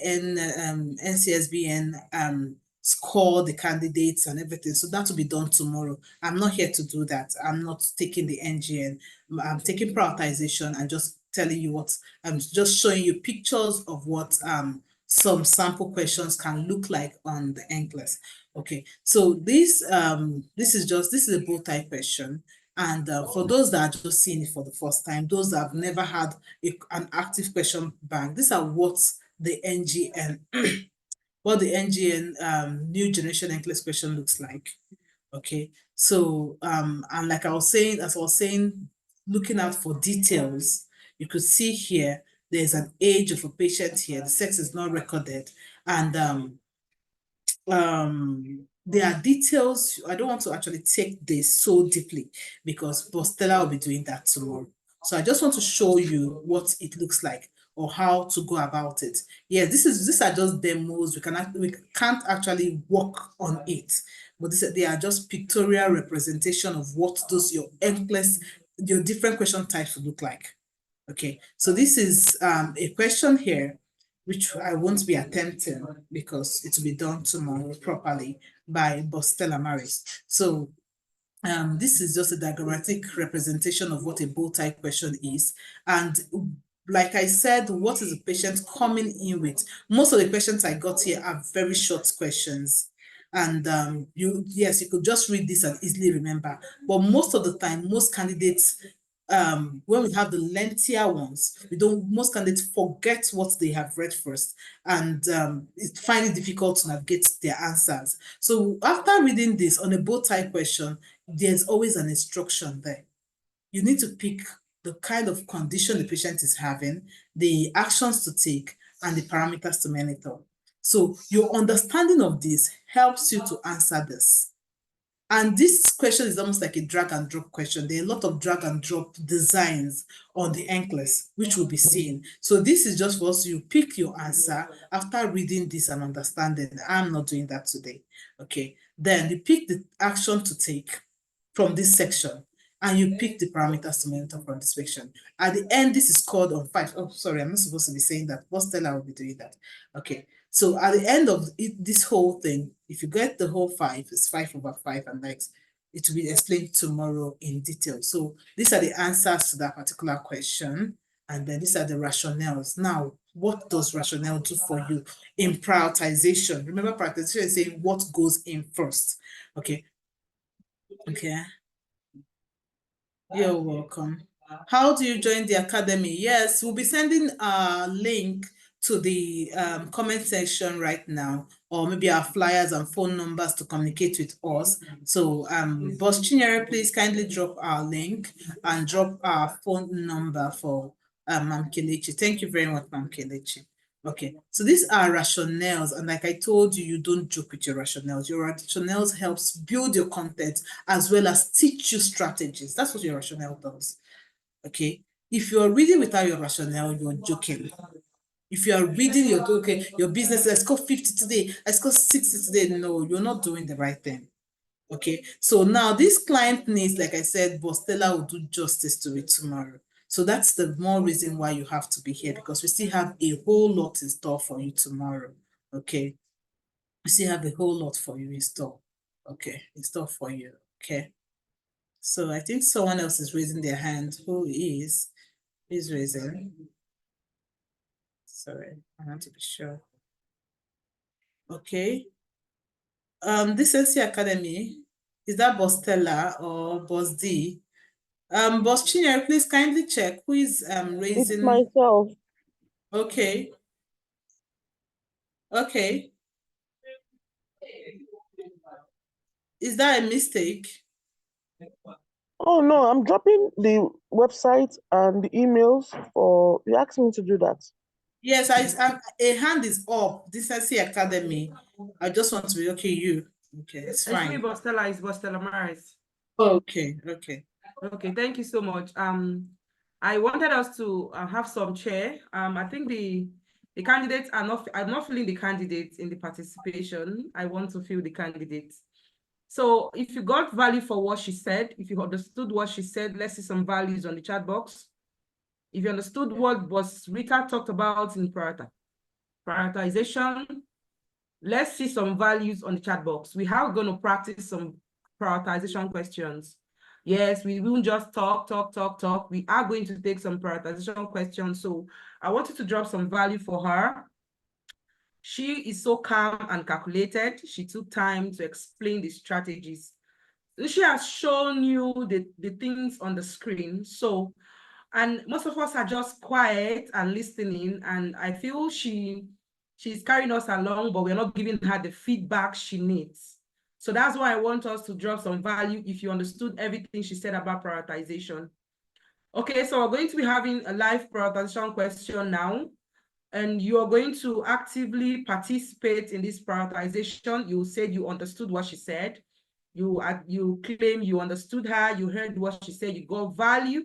NCSBN score the candidates and everything. So that will be done tomorrow. I'm not here to do that. I'm not taking the NGN. I'm taking prioritization and just telling you what I'm just showing you pictures of what some sample questions can look like on the NCLEX. Okay, so this is a bow tie question. And for those that are just seeing it for the first time, those that have never had an active question bank, these are what the NGN, new generation NCLEX question looks like. Okay, so and like I was saying, looking out for details, you could see here there's an age of a patient here. The sex is not recorded, and there are details. I don't want to actually take this so deeply because Stella will be doing that tomorrow. So I just want to show you what it looks like or how to go about it. Yeah, these are just demos. We can't actually work on it, but they are just pictorial representation of what those your different question types will look like. Okay, so this is a question here which I won't be attempting because it will be done tomorrow properly by Bostella Maris. So this is just a diagrammatic representation of what a bow tie question is. And like I said, what is the patient coming in with? Most of the questions I got here are very short questions. And you could just read this and easily remember. But most of the time, most candidates when we have the lengthier ones, most candidates forget what they have read first and find it difficult to navigate their answers. So after reading this on a bow tie question, there's always an instruction there. You need to pick the kind of condition the patient is having, the actions to take, and the parameters to monitor. So your understanding of this helps you to answer this. And this question is almost like a drag and drop question. There are a lot of drag and drop designs on the NCLEX, which we'll be seeing. So this is just for us, you pick your answer after reading this and understanding. I'm not doing that today. Okay. Then you pick the action to take from this section and you pick the parameters to monitor from this section. At the end, this is scored on 5. Oh, sorry, I'm not supposed to be saying that. But Stella will be doing that. Okay. So at the end of this whole thing, if you get the whole 5, it's 5/5 and next, it will be explained tomorrow in detail. So these are the answers to that particular question. And then these are the rationales. Now, what does rationale do for you in prioritization? Remember, prioritization is saying what goes in first. Okay. Okay. You're welcome. How do you join the academy? Yes, we'll be sending a link to the comment section right now, or maybe our flyers and phone numbers to communicate with us. So Boss Chinyere, please kindly drop our link and drop our phone number for Ma'am Kelechi. Thank you very much, Ma'am Kelechi. Okay, so these are rationales, and like I told you, you don't joke with your rationales. Your rationales helps build your content as well as teach you strategies. That's what your rationale does. Okay, if you're reading without your rationale, you're joking. If you are reading, you're okay, your business, let's go 50 today, let's go 60 today. No, you're not doing the right thing. Okay, so now this client needs, like I said, Bostella will do justice to it tomorrow. So that's the more reason why you have to be here, because we still have a whole lot in store for you tomorrow. Okay, we still have a whole lot for you in store. Okay, in store for you. Okay, so I think someone else is raising their hand. Who is raising? Sorry, I want to be sure. Okay. Decency Academy, is that Boss Stella or Boss D? Boss Chinyere, please kindly check who is raising. It's myself. Okay. Okay. Is that a mistake? Oh no, I'm dropping the website and the emails for, you asked me to do that. Yes, a hand is up. Decency Academy. I just want to be okay. You okay? It's fine. Actually, Bostella is Bostella Maris. Okay, okay. Okay, thank you so much. I wanted us to have some chair. I think the candidates are not. I'm not feeling the candidates in the participation. I want to feel the candidates. So if you got value for what she said, if you understood what she said, let's see some values on the chat box. If you understood what was Rita talked about in prioritization, let's see some values on the chat box. We are going to practice some prioritization questions. Yes, we won't just talk. We are going to take some prioritization questions. So I want you to drop some value for her. She is so calm and calculated. She took time to explain the strategies. She has shown you the things on the screen. So, and most of us are just quiet and listening. And I feel she's carrying us along, but we're not giving her the feedback she needs. So that's why I want us to drop some value if you understood everything she said about prioritization. Okay, so we're going to be having a live prioritization question now. And you are going to actively participate in this prioritization. You said you understood what she said. You claim you understood her, you heard what she said, you got value.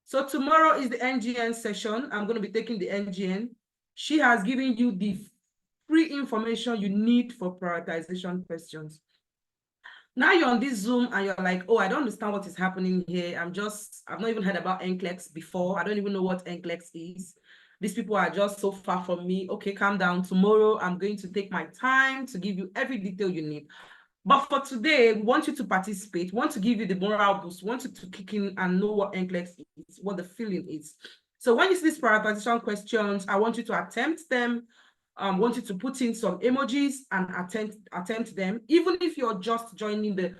So tomorrow is the NGN session. I'm going to be taking the NGN. She has given you the free information you need for prioritization questions. Now you're on this Zoom and you're like, oh, I don't understand what is happening here. I've not even heard about NCLEX before. I don't even know what NCLEX is. These people are just so far from me. Okay, calm down. Tomorrow, I'm going to take my time to give you every detail you need. But for today, we want you to participate, want to give you the moral boost, want you to kick in and know what NCLEX is, what the feeling is. So when you see these prioritization questions, I want you to attempt them. Want you to put in some emojis and attempt them, even if you're just joining the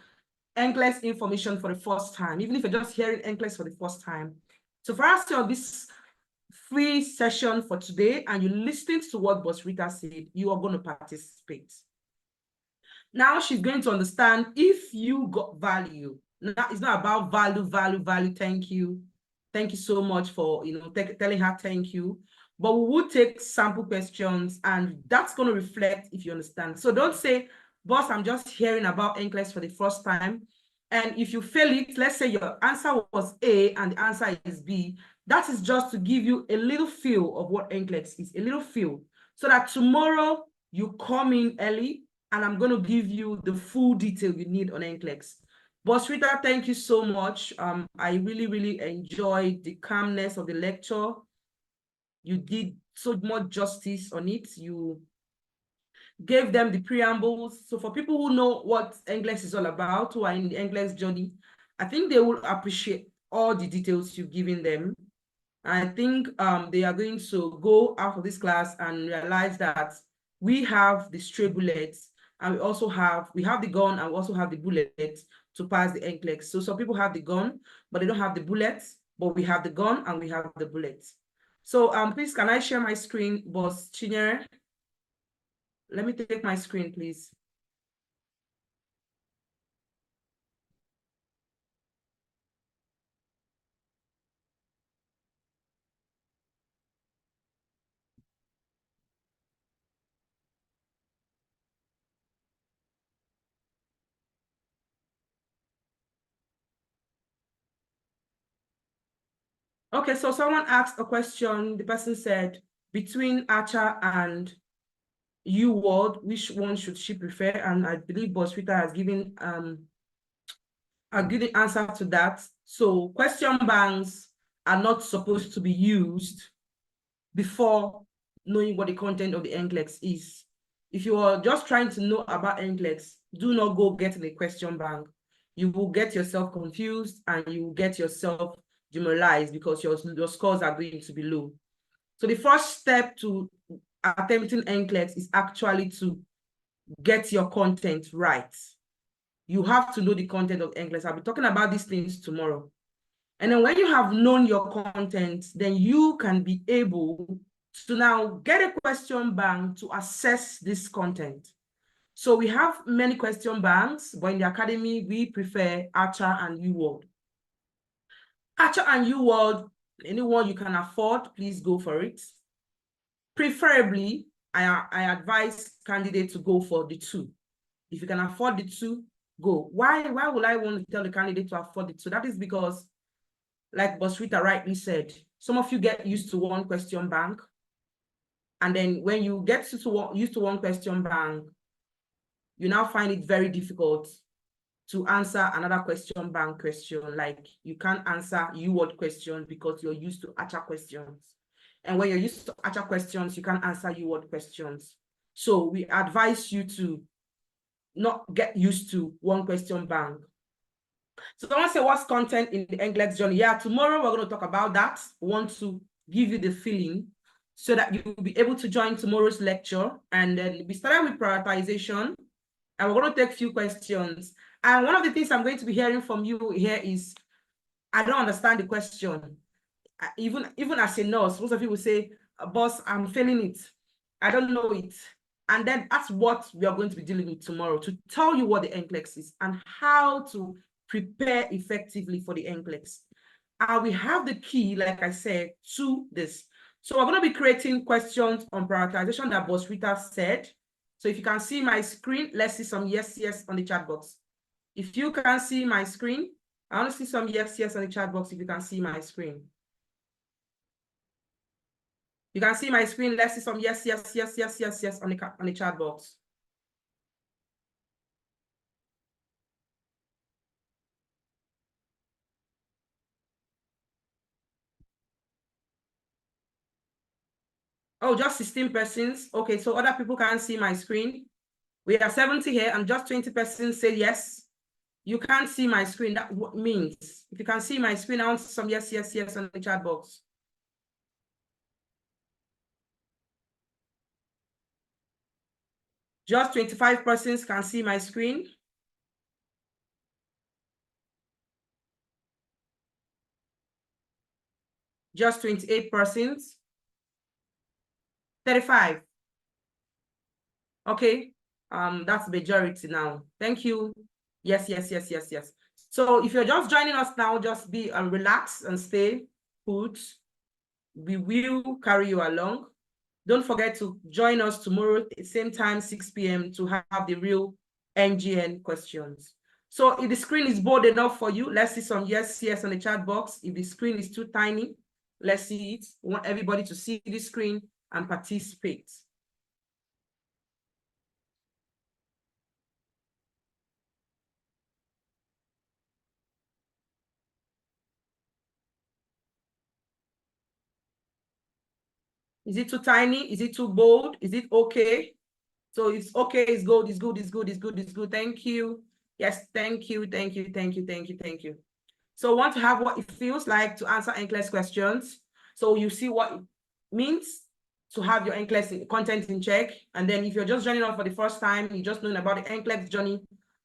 NCLEX information for the first time, even if you're just hearing NCLEX for the first time. So for us on this free session for today, and you listened to what Boss Rita said, you are going to participate. Now she's going to understand if you got value. Now it's not about value. Thank you. Thank you so much for telling her thank you. But we will take sample questions, and that's going to reflect if you understand. So don't say, boss, I'm just hearing about NCLEX for the first time. And if you fail it, let's say your answer was A and the answer is B. That is just to give you a little feel of what NCLEX is, a little feel, so that tomorrow you come in early and I'm going to give you the full detail you need on NCLEX. Boss Rita, thank you so much. I really enjoyed the calmness of the lecture. You did so much justice on it. You gave them the preambles. So for people who know what NCLEX is all about, who are in the NCLEX journey, I think they will appreciate all the details you've given them. I think they are going to go out of this class and realize that we have the stray bullets, and we have the gun, and we also have the bullets to pass the NCLEX. So some people have the gun, but they don't have the bullets, but we have the gun and we have the bullets. So please, can I share my screen, Boss Chinyere? Let me take my screen, please. Okay, so someone asked a question. The person said, between Archer and U-World, which one should she prefer? And I believe Boss Rita has given a good answer to that. So question banks are not supposed to be used before knowing what the content of the NCLEX is. If you are just trying to know about NCLEX, do not go get in a question bank. You will get yourself confused and you will get yourself demoralized because your scores are going to be low. So the first step to attempting NCLEX is actually to get your content right. You have to know the content of NCLEX. I'll be talking about these things tomorrow. And then when you have known your content, then you can be able to now get a question bank to assess this content. So we have many question banks, but in the academy, we prefer Archer and UWorld. Archer and UWorld, anyone you can afford, please go for it. Preferably, I advise candidates to go for the two. If you can afford the two, go. Why would I want to tell the candidate to afford the two? That is because, like Bosrita rightly said, some of you get used to one question bank. And then when you get used to one question bank, you now find it very difficult to answer another question bank question. Like you can't answer UWorld questions because you're used to Archer questions. And when you're used to Archer questions, you can't answer UWorld questions. So we advise you to not get used to one question bank. So I want to say what's content in the NCLEX journey. Yeah, tomorrow we're going to talk about that. We want to give you the feeling so that you'll be able to join tomorrow's lecture. And then we started with prioritization, and we're going to take a few questions. And one of the things I'm going to be hearing from you here is, I don't understand the question. Even as a nurse, most of you will say, boss, I'm failing it. I don't know it. And then that's what we are going to be dealing with tomorrow, to tell you what the NCLEX is and how to prepare effectively for the NCLEX. We have the key, like I said, to this. So we're going to be creating questions on prioritization that Bosrita said. So if you can see my screen, let's see some yes on the chat box. If you can see my screen, I want to see some yes on the chat box if you can see my screen. You can see my screen. Let's see some yes on the chat box. Oh, just 16 persons. Okay, so other people can't see my screen. We have 70 here and just 20 persons say yes. You can't see my screen. That what means. If you can see my screen, I want some yes on the chat box. Just 25 persons can see my screen. Just 28 persons. 35. Okay, that's majority now. Thank you. Yes. So if you're just joining us now, just be relax and stay put. We will carry you along. Don't forget to join us tomorrow at the same time, 6 p.m. to have the real NGN questions. So if the screen is bold enough for you, let's see some yes on the chat box. If the screen is too tiny, let's see it. We want everybody to see the screen and participate. Is it too tiny? Is it too bold? Is it okay? So it's okay, it's good, it's good. Thank you. Yes, thank you. So we want to have what it feels like to answer NCLEX questions. So you see what it means to have your NCLEX content in check. And then if you're just joining us for the first time, you just knowing about the NCLEX journey,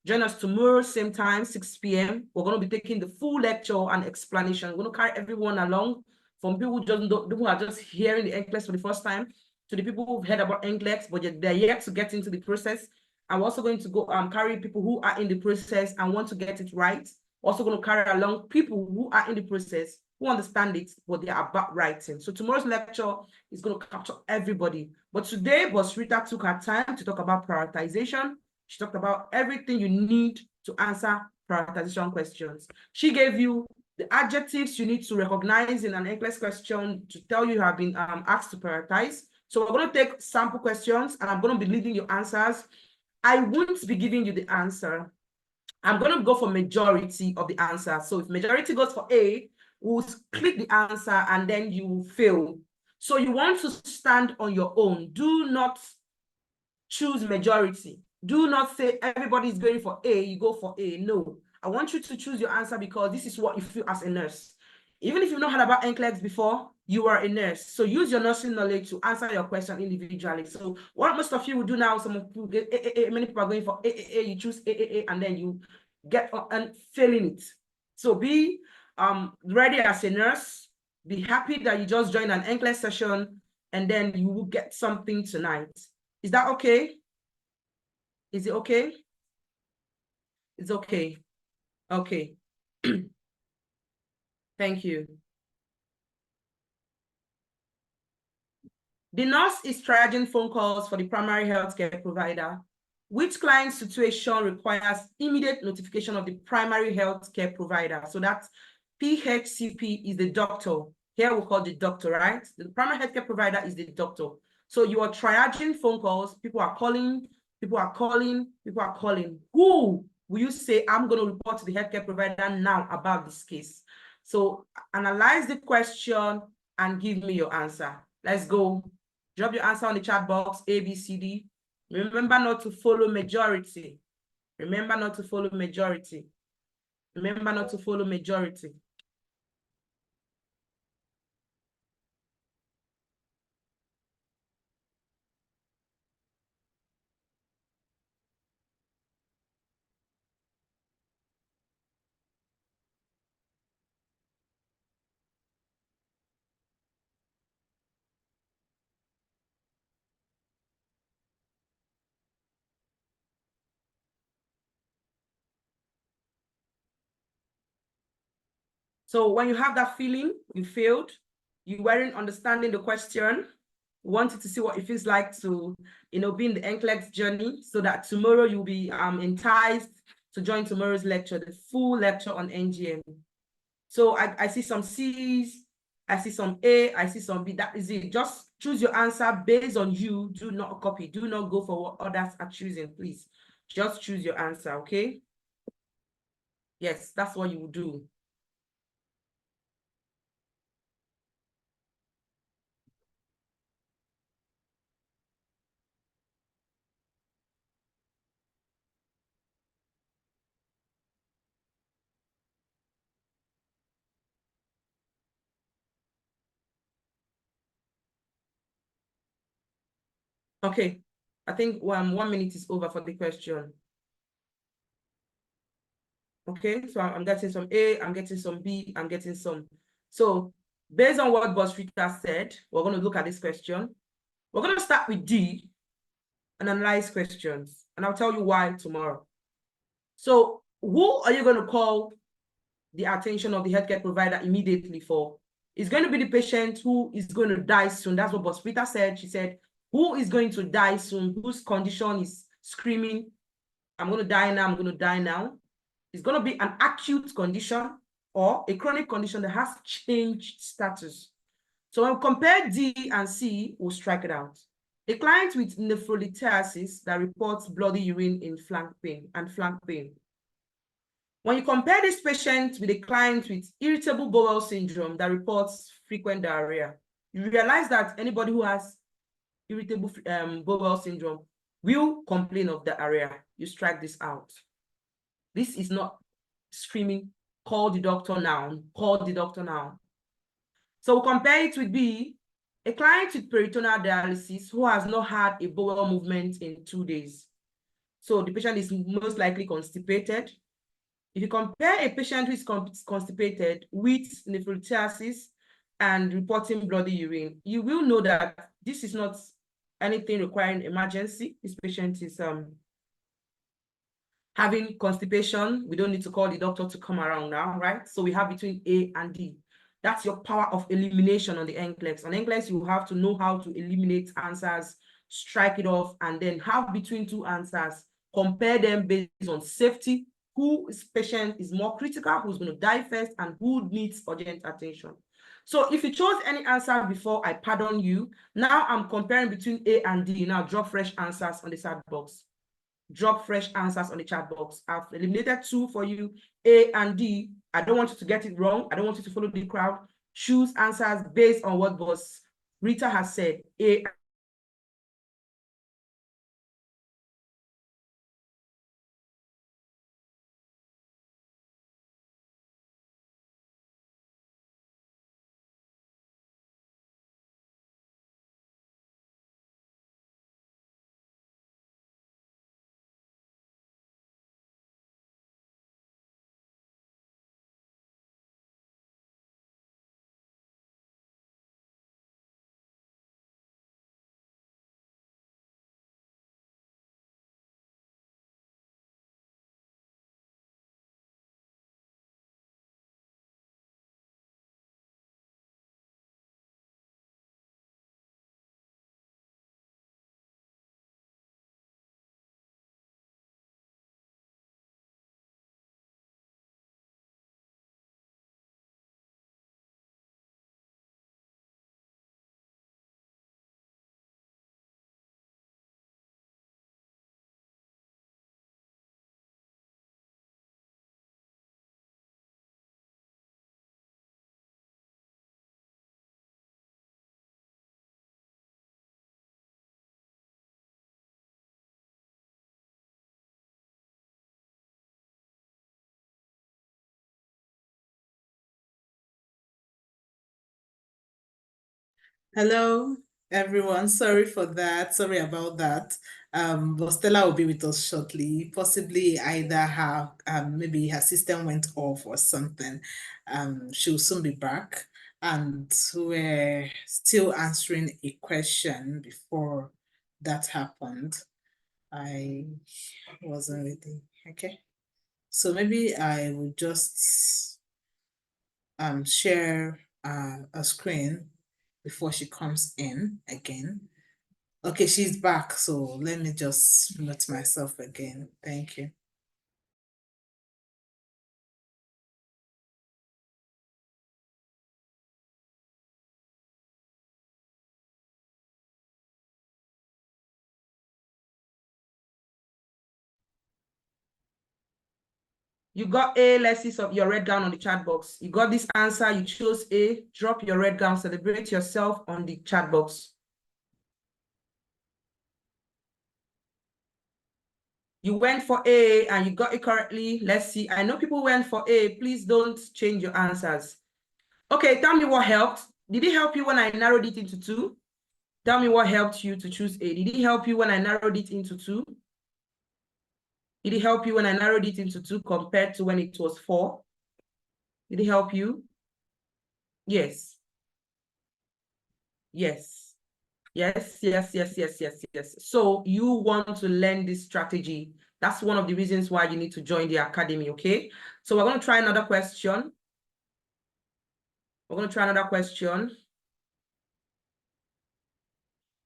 join us tomorrow, same time, 6 p.m. We're going to be taking the full lecture and explanation. We're going to carry everyone along, from people who are just hearing the NCLEX for the first time to the people who've heard about NCLEX, but they're yet to get into the process. I'm also going to go carry people who are in the process and want to get it right. Also going to carry along people who are in the process, who understand it, what they are about writing. So tomorrow's lecture is going to capture everybody. But today, Bosrita took her time to talk about prioritization. She talked about everything you need to answer prioritization questions. She gave you the adjectives you need to recognize in an NCLEX question to tell you have been asked to prioritize. So we're going to take sample questions and I'm going to be leading your answers. I won't be giving you the answer. I'm going to go for majority of the answer. So if majority goes for A, we'll click the answer and then you fail. So you want to stand on your own. Do not choose majority. Do not say everybody is going for A, you go for A. No, I want you to choose your answer because this is what you feel as a nurse. Even if you've not heard about NCLEX before, you are a nurse. So use your nursing knowledge to answer your question individually. So what most of you will do now, some of you get many people are going for you choose and then you get and failing it. So be ready as a nurse. Be happy that you just joined an NCLEX session and then you will get something tonight. Is that okay? Is it okay? It's okay. Okay. Thank you. The nurse is triaging phone calls for the primary healthcare provider. Which client situation requires immediate notification of the primary healthcare provider? So that's PHCP is the doctor. Here we call the doctor, right? The primary healthcare provider is the doctor. So you are triaging phone calls. People are calling, people are calling, people are calling. Who will you say, I'm going to report to the healthcare provider now about this case? So analyze the question and give me your answer. Let's go. Drop your answer on the chat box, A, B, C, D. Remember not to follow majority. Remember not to follow majority. Remember not to follow majority. So when you have that feeling, you failed, you weren't understanding the question, you wanted to see what it feels like to, be in the NCLEX journey so that tomorrow you'll be enticed to join tomorrow's lecture, the full lecture on NGN. So I see some C's, I see some A, I see some B. That is it. Just choose your answer based on you. Do not copy. Do not go for what others are choosing, please. Just choose your answer, okay? Yes, that's what you will do. Okay, I think 1 minute is over for the question. Okay, so I'm getting some A, I'm getting some B, I'm getting some. So based on what Boss Rita said, we're going to look at this question. We're going to start with D and analyze questions, and I'll tell you why tomorrow. So who are you going to call the attention of the healthcare provider immediately for? It's going to be the patient who is going to die soon. That's what Boss Rita said. She said, who is going to die soon? Whose condition is screaming, I'm going to die now, I'm going to die now? It's going to be an acute condition or a chronic condition that has changed status. So when we compare D and C, we'll strike it out. A client with nephrolithiasis that reports bloody urine in flank pain and flank pain. When you compare this patient with a client with irritable bowel syndrome that reports frequent diarrhea, you realize that anybody who has irritable bowel syndrome will complain of diarrhea. You strike this out. This is not screaming, call the doctor now, call the doctor now. So we'll compare it with B, a client with peritoneal dialysis who has not had a bowel movement in 2 days. So the patient is most likely constipated. If you compare a patient who is constipated with nephrolithiasis and reporting bloody urine, you will know that this is not anything requiring emergency. This patient is having constipation. We don't need to call the doctor to come around now, right? So we have between A and D. That's your power of elimination on the NCLEX. On NCLEX, you have to know how to eliminate answers, strike it off, and then have between two answers, compare them based on safety, whose patient is more critical, who's going to die first, and who needs urgent attention. So if you chose any answer before, I pardon you. Now I'm comparing between A and D. Now drop fresh answers on the chat box. Drop fresh answers on the chat box. I've eliminated 2 for you, A and D. I don't want you to get it wrong. I don't want you to follow the crowd. Choose answers based on what Boss Rita has said, A Hello, everyone. Sorry for that. Sorry about that. But Stella will be with us shortly. Possibly either her maybe her system went off or something. She'll soon be back. And we're still answering a question before that happened. I wasn't ready. Okay. So maybe I will just share a screen before she comes in again. Okay, she's back. So let me just mute myself again. Thank you. You got A, let's see your red gown on the chat box. You got this answer, you chose A, drop your red gown, celebrate yourself on the chat box. You went for A and you got it correctly. Let's see. I know people went for A. Please don't change your answers. Okay, tell me what helped. Did it help you when I narrowed it into 2? Tell me what helped you to choose A. Did it help you when I narrowed it into 2? Did it help you when I narrowed it into 2 compared to when it was 4? Did it help you? Yes. Yes. Yes, yes, yes, yes, yes, yes. So you want to learn this strategy. That's one of the reasons why you need to join the academy, okay? So we're going to try another question. We're going to try another question.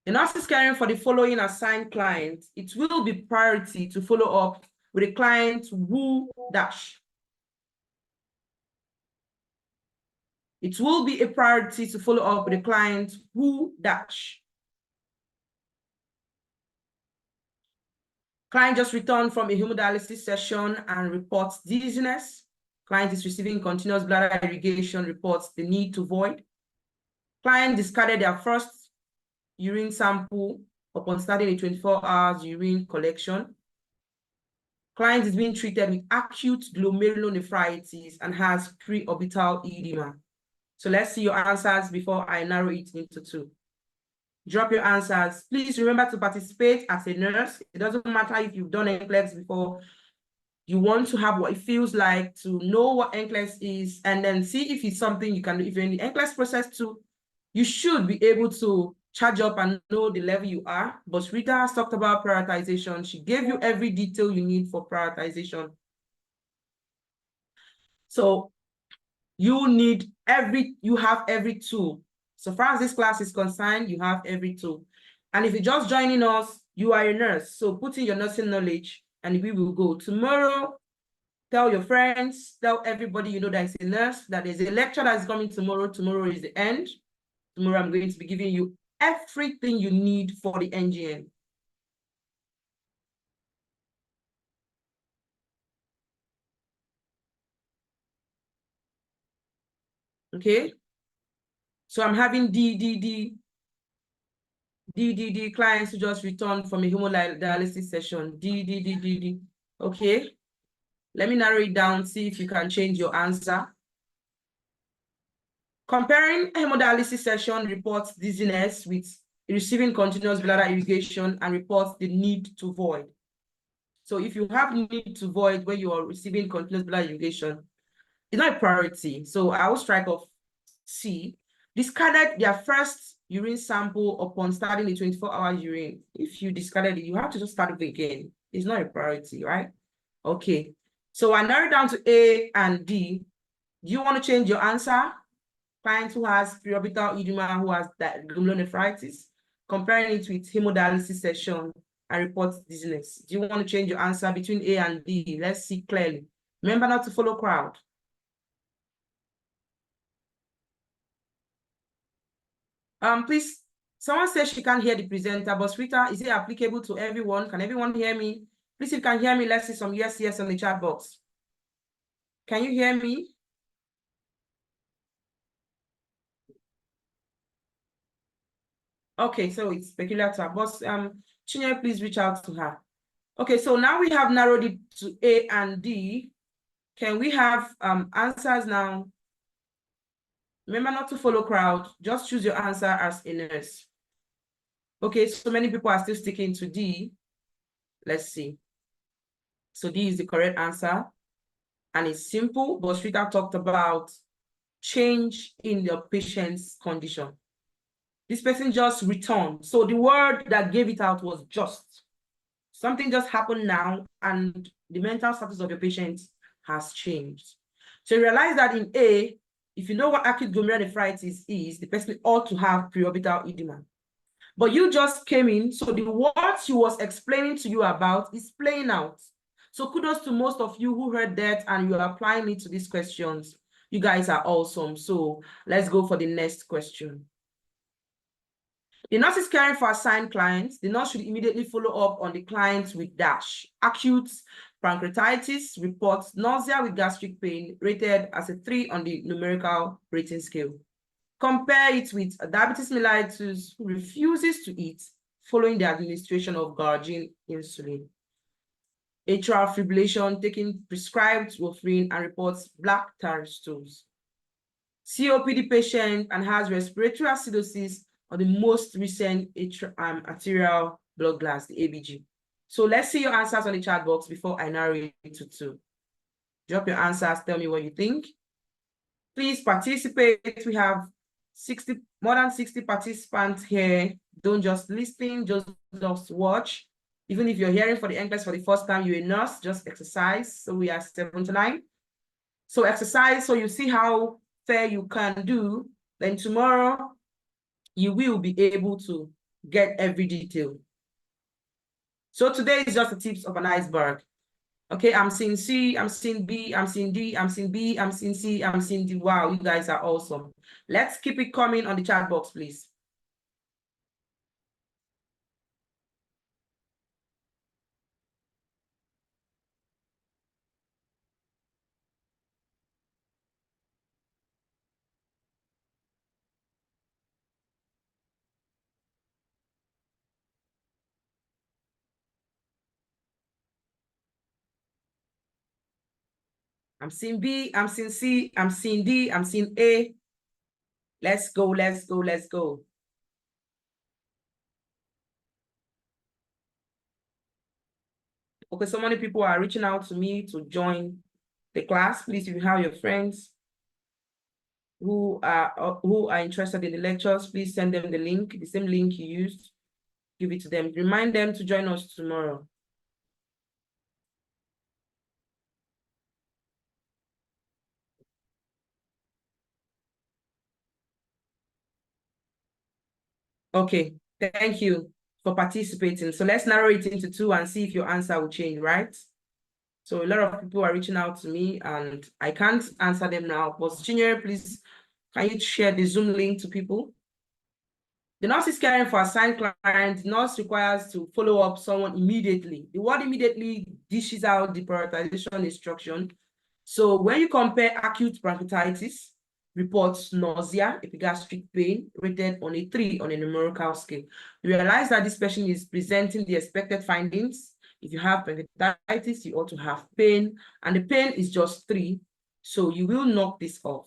The nurse is caring for the following assigned client. It will be priority to follow up with a client who dash. It will be a priority to follow up with a client who dash. Client just returned from a hemodialysis session and reports dizziness. Client is receiving continuous bladder irrigation, reports the need to void. Client discarded their first urine sample upon starting a 24 hours urine collection. Client is being treated with acute glomerulonephritis and has preorbital edema. So let's see your answers before I narrow it into 2. Drop your answers. Please remember to participate as a nurse. It doesn't matter if you've done NCLEX before. You want to have what it feels like to know what NCLEX is and then see if it's something you can do. If you're in the NCLEX process too, you should be able to charge up and know the level you are. But Rita has talked about prioritization. She gave you every detail you need for prioritization. So you have every tool. So far as this class is concerned, you have every tool. And if you're just joining us, you are a nurse. So put in your nursing knowledge and we will go. Tomorrow, tell your friends, tell everybody you know that is a nurse, that there's a lecture that's coming tomorrow. Tomorrow is the end. Tomorrow I'm going to be giving you everything you need for the NGN. Okay? So I'm having DDD clients who just returned from a hemodialysis session. DDD. Okay. Let me narrow it down, see if you can change your answer. Comparing hemodialysis session reports dizziness with receiving continuous bladder irrigation and reports the need to void. So if you have need to void when you are receiving continuous bladder irrigation, it's not a priority. So I will strike off C. Discarded their first urine sample upon starting the 24-hour urine. If you discarded it, you have to just start it again. It's not a priority, right? Okay. So I narrowed down to A and D. Do you want to change your answer? Client who has preorbital edema, who has glomerulonephritis, comparing it with hemodialysis session and reports dizziness. Do you want to change your answer between A and D? Let's see clearly. Remember not to follow crowd. Please, someone says she can't hear the presenter, but Rita, is it applicable to everyone? Can everyone hear me? Please, if you can hear me, let's see some yes on the chat box. Can you hear me? Okay, so it's peculiar to her, but Chinye, please reach out to her. Okay, so now we have narrowed it to A and D. Can we have answers now? Remember not to follow crowd. Just choose your answer as a nurse. Okay, so many people are still sticking to D. Let's see. So D is the correct answer. And it's simple, but Shrita talked about change in the patient's condition. This person just returned. So the word that gave it out was just. Something just happened now, and the mental status of your patient has changed. So you realize that in A, if you know what acute glomerulonephritis is, the person ought to have preorbital edema. But you just came in, so the words she was explaining to you about is playing out. So kudos to most of you who heard that and you're applying it to these questions. You guys are awesome. So let's go for the next question. The nurse is caring for assigned clients. The nurse should immediately follow up on the clients with dash. Acute pancreatitis reports nausea with gastric pain, rated as a 3 on the numerical rating scale. Compare it with diabetes mellitus who refuses to eat following the administration of glargine insulin. Atrial fibrillation, taking prescribed warfarin and reports black tarry stools. COPD patient and has respiratory acidosis on the most recent arterial blood glass, the ABG. So let's see your answers on the chat box before I narrow it to 2. Drop your answers, tell me what you think. Please participate. We have more than 60 participants here. Don't just listen, just watch. Even if you're hearing for the NCLEX for the first time, you're a nurse, just exercise. So we are 7 to 9. So exercise so you see how fair you can do. Then tomorrow, you will be able to get every detail. So today is just the tips of an iceberg. Okay, I'm seeing C, I'm seeing B, I'm seeing D, I'm seeing B, I'm seeing C, I'm seeing D. Wow, you guys are awesome. Let's keep it coming on the chat box, please. I'm seeing B, I'm seeing C, I'm seeing D, I'm seeing A. Let's go, let's go, let's go. Okay, so many people are reaching out to me to join the class. Please, if you have your friends who are interested in the lectures, please send them the link, the same link you used. Give it to them. Remind them to join us tomorrow. Okay, thank you for participating. So let's narrow it into 2 and see if your answer will change, right? So a lot of people are reaching out to me and I can't answer them now. But Chinyere, please, can you share the Zoom link to people? The nurse is caring for assigned client. The nurse requires to follow up someone immediately. The word immediately dishes out the prioritization instruction. So when you compare acute pancreatitis, reports nausea, epigastric pain, rated on a 3 on a numerical scale. You realize that this patient is presenting the expected findings. If you have pancreatitis, you ought to have pain, and the pain is just 3. So you will knock this off.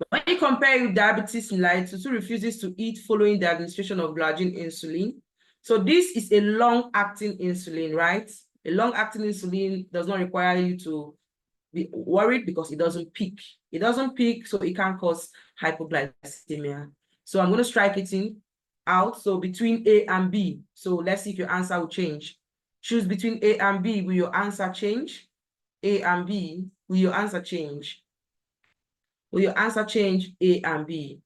When you compare with diabetes mellitus, who refuses to eat following the administration of glargine insulin. So this is a long-acting insulin, right? A long-acting insulin does not require you to be worried because it doesn't peak. It doesn't peak, so it can cause hypoglycemia. So I'm going to strike it out. So between A and B. So let's see if your answer will change. Choose between A and B. Will your answer change? A and B. Will your answer change? Will your answer change A and B?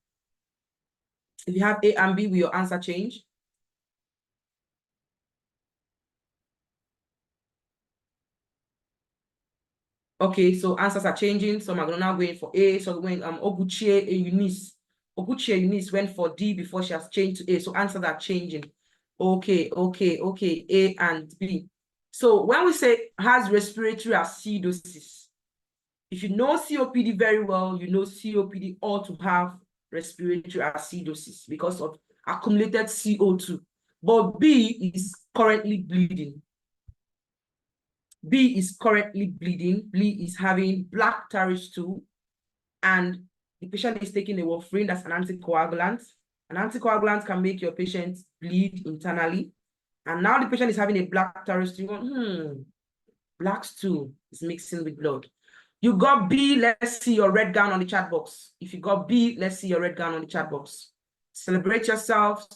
If you have A and B, will your answer change? Okay, so answers are changing. Some are now going for A. So when Oguchie and Eunice. Oguchie and Eunice went for D before she has changed to A. So answers are changing. Okay, A and B. So when we say has respiratory acidosis, if you know COPD very well, you know COPD ought to have respiratory acidosis because of accumulated CO2. But B is currently bleeding. B is currently bleeding. B is having black tarry stool, and the patient is taking a warfarin, that's an anticoagulant. An anticoagulant can make your patient bleed internally. And now the patient is having a black thyroid. Black stool is mixing with blood. You got B, let's see your red gown on the chat box. If you got B, let's see your red gown on the chat box. Celebrate yourself,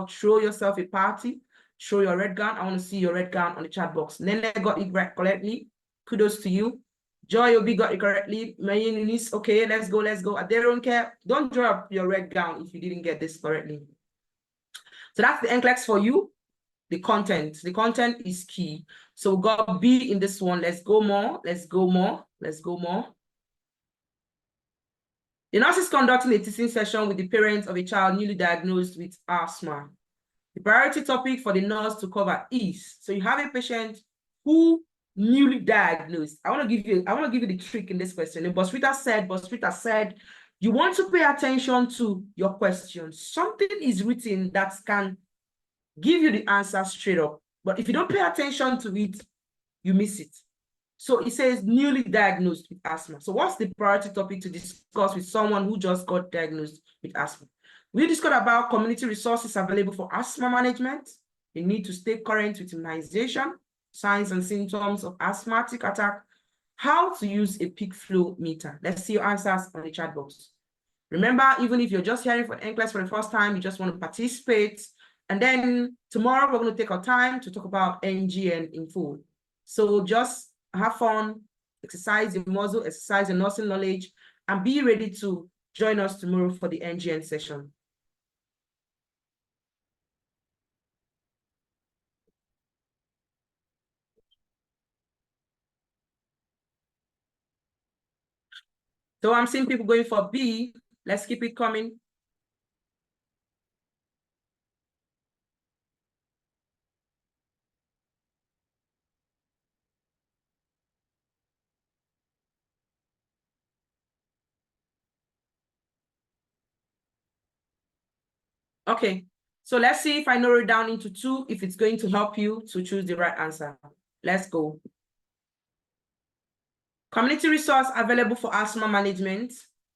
throw yourself a party, show your red gown. I want to see your red gown on the chat box. Nene got it right correctly. Kudos to you. Joy Obi got it correctly. Mayinis, okay, let's go. They don't care. Don't draw up your red gown if you didn't get this correctly. So that's the NCLEX for you. The content is key. So we got B in this one. Let's go more. The nurse is conducting a teaching session with the parents of a child newly diagnosed with asthma. The priority topic for the nurse to cover is, so you have a patient who newly diagnosed. I want to give you the trick in this question. Bosrita said, you want to pay attention to your question. Something is written that can give you the answer straight up. But if you don't pay attention to it, you miss it. So it says newly diagnosed with asthma. So what's the priority topic to discuss with someone who just got diagnosed with asthma? We discussed about community resources available for asthma management. You need to stay current with immunization, signs and symptoms of asthmatic attack, how to use a peak flow meter. Let's see your answers on the chat box. Remember, even if you're just hearing for NCLEX for the first time, you just want to participate. And then tomorrow, we're going to take our time to talk about NGN in full. So just have fun, exercise your muscle, exercise your nursing knowledge, and be ready to join us tomorrow for the NGN session. So I'm seeing people going for B. Let's keep it coming. Okay, so let's see if I narrow it down into 2, if it's going to help you to choose the right answer. Let's go. Community resource available for asthma management.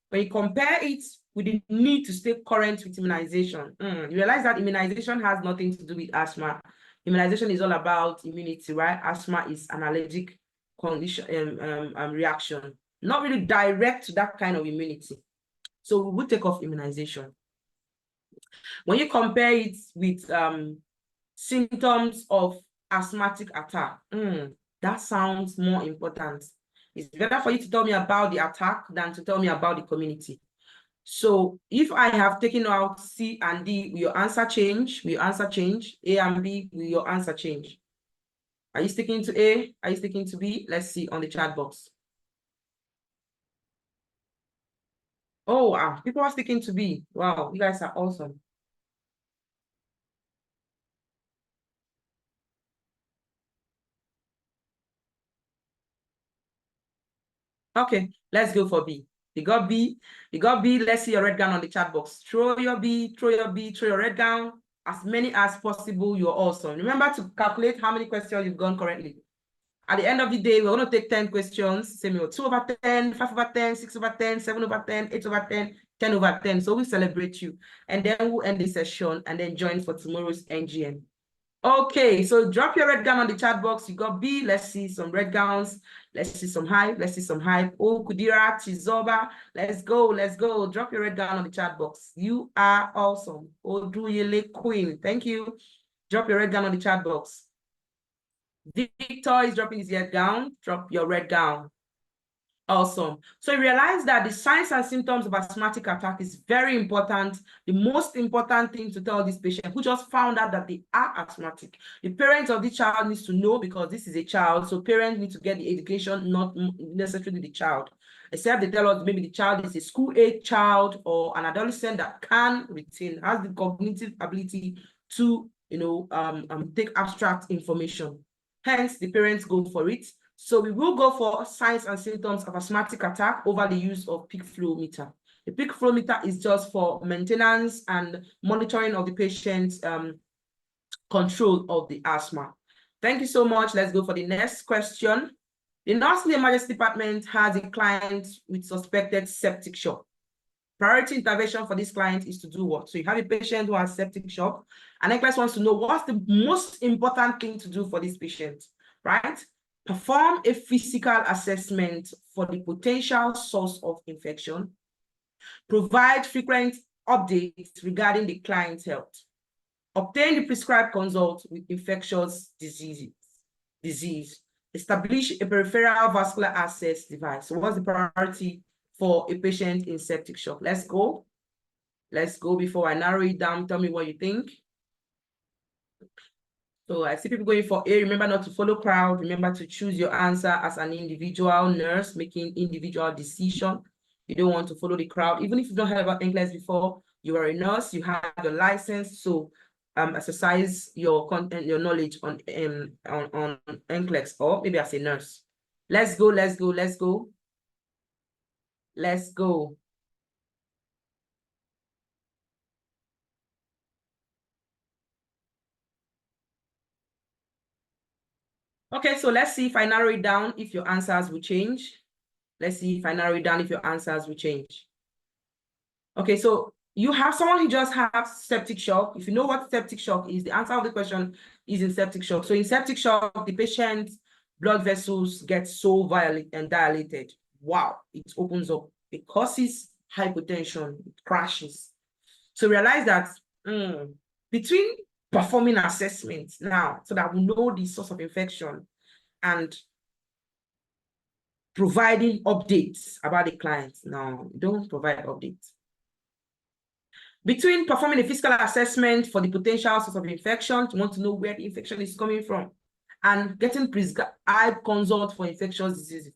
When you compare it with the need to stay current with immunization, you realize that immunization has nothing to do with asthma. Immunization is all about immunity, right? Asthma is an allergic condition, reaction, not really direct to that kind of immunity. So we will take off immunization. When you compare it with symptoms of asthmatic attack, that sounds more important. It's better for you to tell me about the attack than to tell me about the community. So if I have taken out C and D, will your answer change? Will your answer change? A and B, will your answer change? Are you sticking to A? Are you sticking to B? Let's see on the chat box. Oh, wow, people are sticking to B. Wow, you guys are awesome. Okay, let's go for B. You got B. Let's see your red gown on the chat box. Throw your B, throw your red gown. As many as possible, you're awesome. Remember to calculate how many questions you've gone correctly. At the end of the day, we're going to take 10 questions. Same 2/10, 5/10, 6/10, 7/10, 8/10, 10/10. So we celebrate you. And then we'll end the session and then join for tomorrow's NGN. Okay, so drop your red gown on the chat box. You got B. Let's see some red gowns. Let's see some hype. Oh, Kudira, Chizoba. Let's go. Drop your red gown on the chat box. You are awesome. Oduyele Queen. Thank you. Drop your red gown on the chat box. Victor is dropping his red gown. Drop your red gown. Awesome. So you realize that the signs and symptoms of asthmatic attack is very important. The most important thing to tell this patient who just found out that they are asthmatic. The parents of the child needs to know, because this is a child. So parents need to get the education, not necessarily the child. Except they tell us maybe the child is a school-age child or an adolescent that can retain, has the cognitive ability to, take abstract information. Hence, the parents go for it. So we will go for signs and symptoms of asthmatic attack over the use of peak flow meter. The peak flow meter is just for maintenance and monitoring of the patient's control of the asthma. Thank you so much. Let's go for the next question. The nursing emergency department has a client with suspected septic shock. Priority intervention for this client is to do what? So you have a patient who has septic shock, and NCLEX wants to know what's the most important thing to do for this patient, right? Perform a physical assessment for the potential source of infection. Provide frequent updates regarding the client's health. Obtain the prescribed consult with infectious disease. Establish a peripheral vascular access device. So what's the priority for a patient in septic shock? Let's go. Let's go before I narrow it down. Tell me what you think. So I see people going for A. Remember not to follow crowd. Remember to choose your answer as an individual nurse, making individual decision. You don't want to follow the crowd. Even if you don't have about NCLEX before, you are a nurse, you have your license. So exercise your content, your knowledge on NCLEX, or maybe as a nurse. Let's go, let's go, let's go. Let's go. Okay, so let's see if I narrow it down, if your answers will change. Let's see if I narrow it down, if your answers will change. Okay, so you have someone who just has septic shock. If you know what septic shock is, the answer of the question is in septic shock. So in septic shock, the patient's blood vessels get so violent and dilated. Wow, it opens up. It causes hypotension, it crashes. So realize that between performing assessments now, so that we know the source of infection, and providing updates about the client. No, don't provide updates. Between performing a physical assessment for the potential source of infection, you want to know where the infection is coming from, and getting prescribed consult for infectious diseases.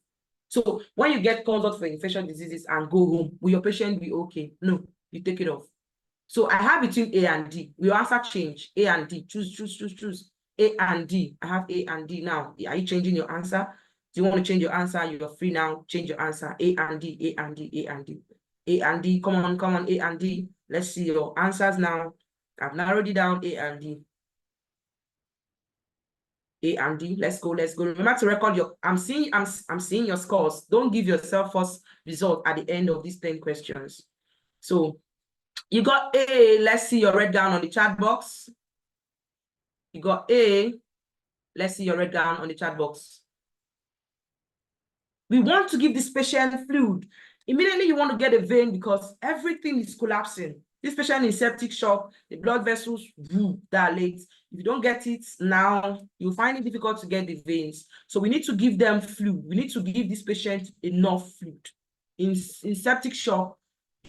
So when you get consult for infectious diseases and go home, will your patient be okay? No, you take it off. So I have between A and D. Will your answer change? A and D. Choose. A and D. I have A and D now. Are you changing your answer? Do you want to change your answer? You're free now. Change your answer. A and D. A and D. A and D. A and D. Come on. A and D. Let's see your answers now. I've narrowed it down. A and D. A and D. Let's go. Remember to record your. I'm seeing your scores. Don't give yourself false result at the end of these 10 questions. So you got A. Let's see your red down on the chat box. You got A. Let's see your red down on the chat box. We want to give this patient fluid. Immediately you want to get a vein because everything is collapsing. This patient is septic shock, the blood vessels dilate. If you don't get it now, you'll find it difficult to get the veins. So we need to give them fluid. We need to give this patient enough fluid. In septic shock,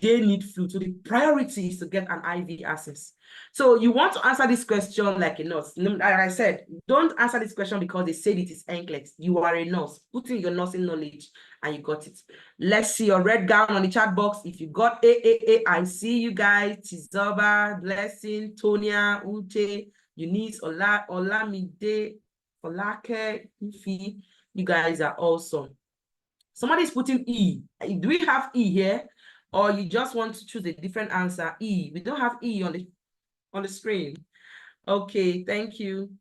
they need fluid. So the priority is to get an IV access. So you want to answer this question like a nurse. Like I said, don't answer this question because they said it is NCLEX. You are a nurse. Put in your nursing knowledge and you got it. Let's see your red gown on the chat box. If you got A, I see you guys. Tizoba, Blessing, Tonya, Ute, Eunice, Olamide, Olake, Ifi. You guys are awesome. Somebody's putting E. Do we have E here? Or you just want to choose a different answer? E. We don't have E on the screen. Okay, thank you.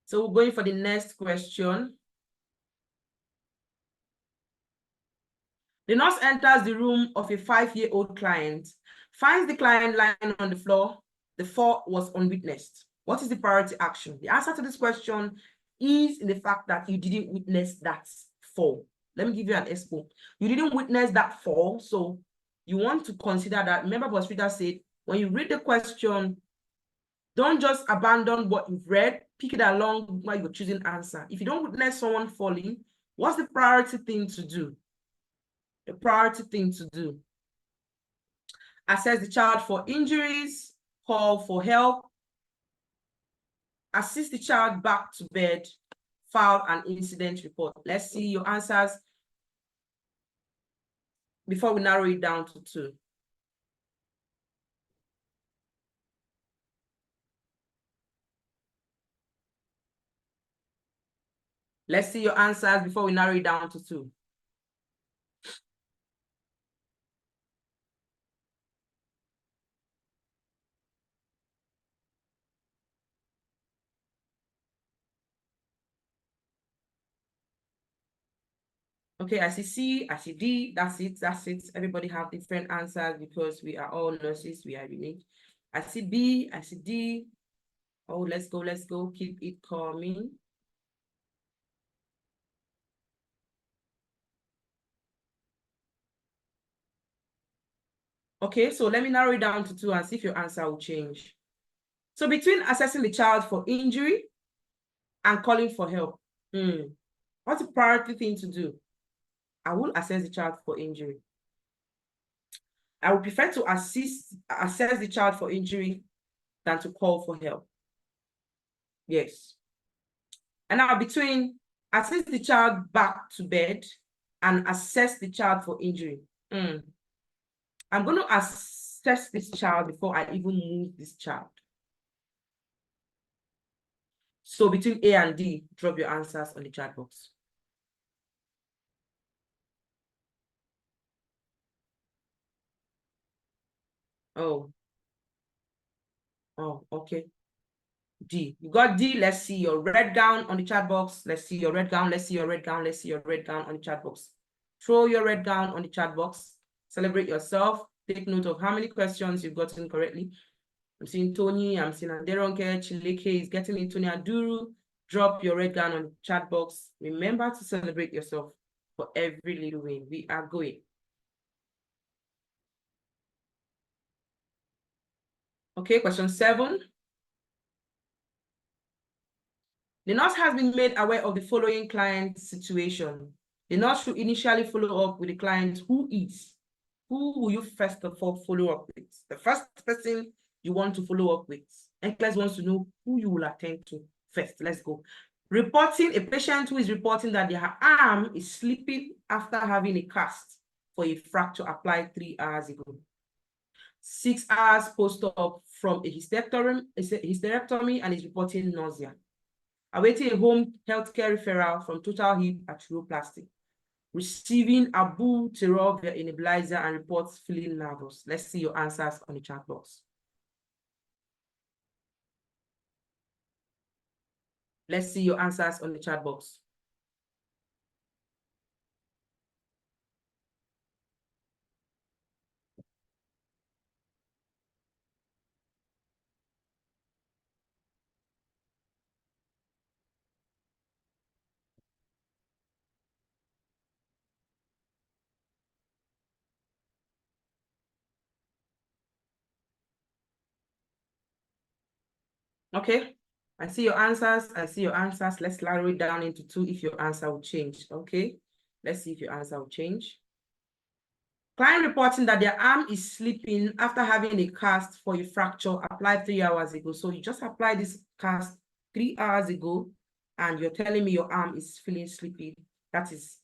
So we're going for the next question. The nurse enters the room of a 5-year-old client, finds the client lying on the floor. The fall was unwitnessed. What is the priority action? The answer to this question is in the fact that you didn't witness that fall. Let me give you an example. You didn't witness that fall, so you want to consider that. Remember what Rita said, when you read the question, don't just abandon what you've read, pick it along while you're choosing answer. If you don't witness someone falling, what's the priority thing to do? The priority thing to do. Assess the child for injuries, call for help, assist the child back to bed, file an incident report. Let's see your answers before we narrow it down to 2. Let's see your answers before we narrow it down to 2. Okay, I see C, I see D. That's it. That's it. Everybody have different answers because we are all nurses. We are unique. I see B, I see D. Oh, let's go, let's go. Keep it coming. Okay, so let me narrow it down to 2 and see if your answer will change. So between assessing the child for injury and calling for help, what's the priority thing to do? I will assess the child for injury. I would prefer to assess the child for injury than to call for help. Yes. And now between assess the child back to bed and assess the child for injury, I'm going to assess this child before I even move this child. So between A and D, drop your answers on the chat box. Oh, okay. D. You got D. Let's see your red gown on the chat box. Let's see your red gown. Let's see your red gown. Let's see your red gown on the chat box. Throw your red gown on the chat box. Celebrate yourself. Take note of how many questions you've gotten correctly. I'm seeing Tony. I'm seeing Aderonke. Chileke is getting it. Tony Aduru. Drop your red gown on the chat box. Remember to celebrate yourself for every little win. We are going. Okay, question 7. The nurse has been made aware of the following client situation. The nurse should initially follow up with the client who is. Who will you first of all follow up with? The first person you want to follow up with. NCLEX wants to know who you will attend to first. Let's go. Reporting, a patient who is reporting that their arm is slipping after having a cast for a fracture applied 3 hours ago. 6 hours post-op from a hysterectomy and is reporting nausea. Awaiting a home healthcare referral from total hip arthroplasty. Receiving albuterol nebulizer and reports feeling nervous. Let's see your answers on the chat box. Let's see your answers on the chat box. Okay, I see your answers. I see your answers. Let's narrow it down into 2 if your answer will change. Okay, let's see if your answer will change. Client reporting that their arm is slipping after having a cast for a fracture applied 3 hours ago. So you just applied this cast 3 hours ago, and you're telling me your arm is feeling sleepy. That is,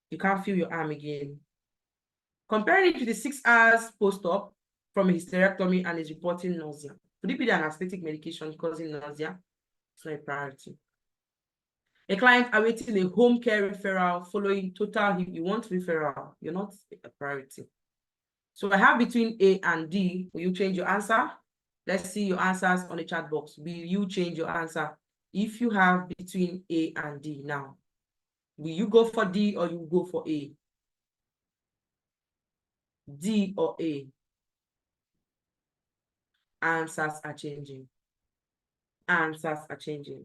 you can't feel your arm again. Comparing it to the 6 hours post-op from a hysterectomy and is reporting nausea. Could it be the anesthetic medication causing nausea? It's not a priority. A client awaiting a home care referral following total hip. You want referral, you're not a priority. So I have between A and D. Will you change your answer? Let's see your answers on the chat box. Will you change your answer if you have between A and D now? Will you go for D or you go for A? D or A? Answers are changing. Answers are changing.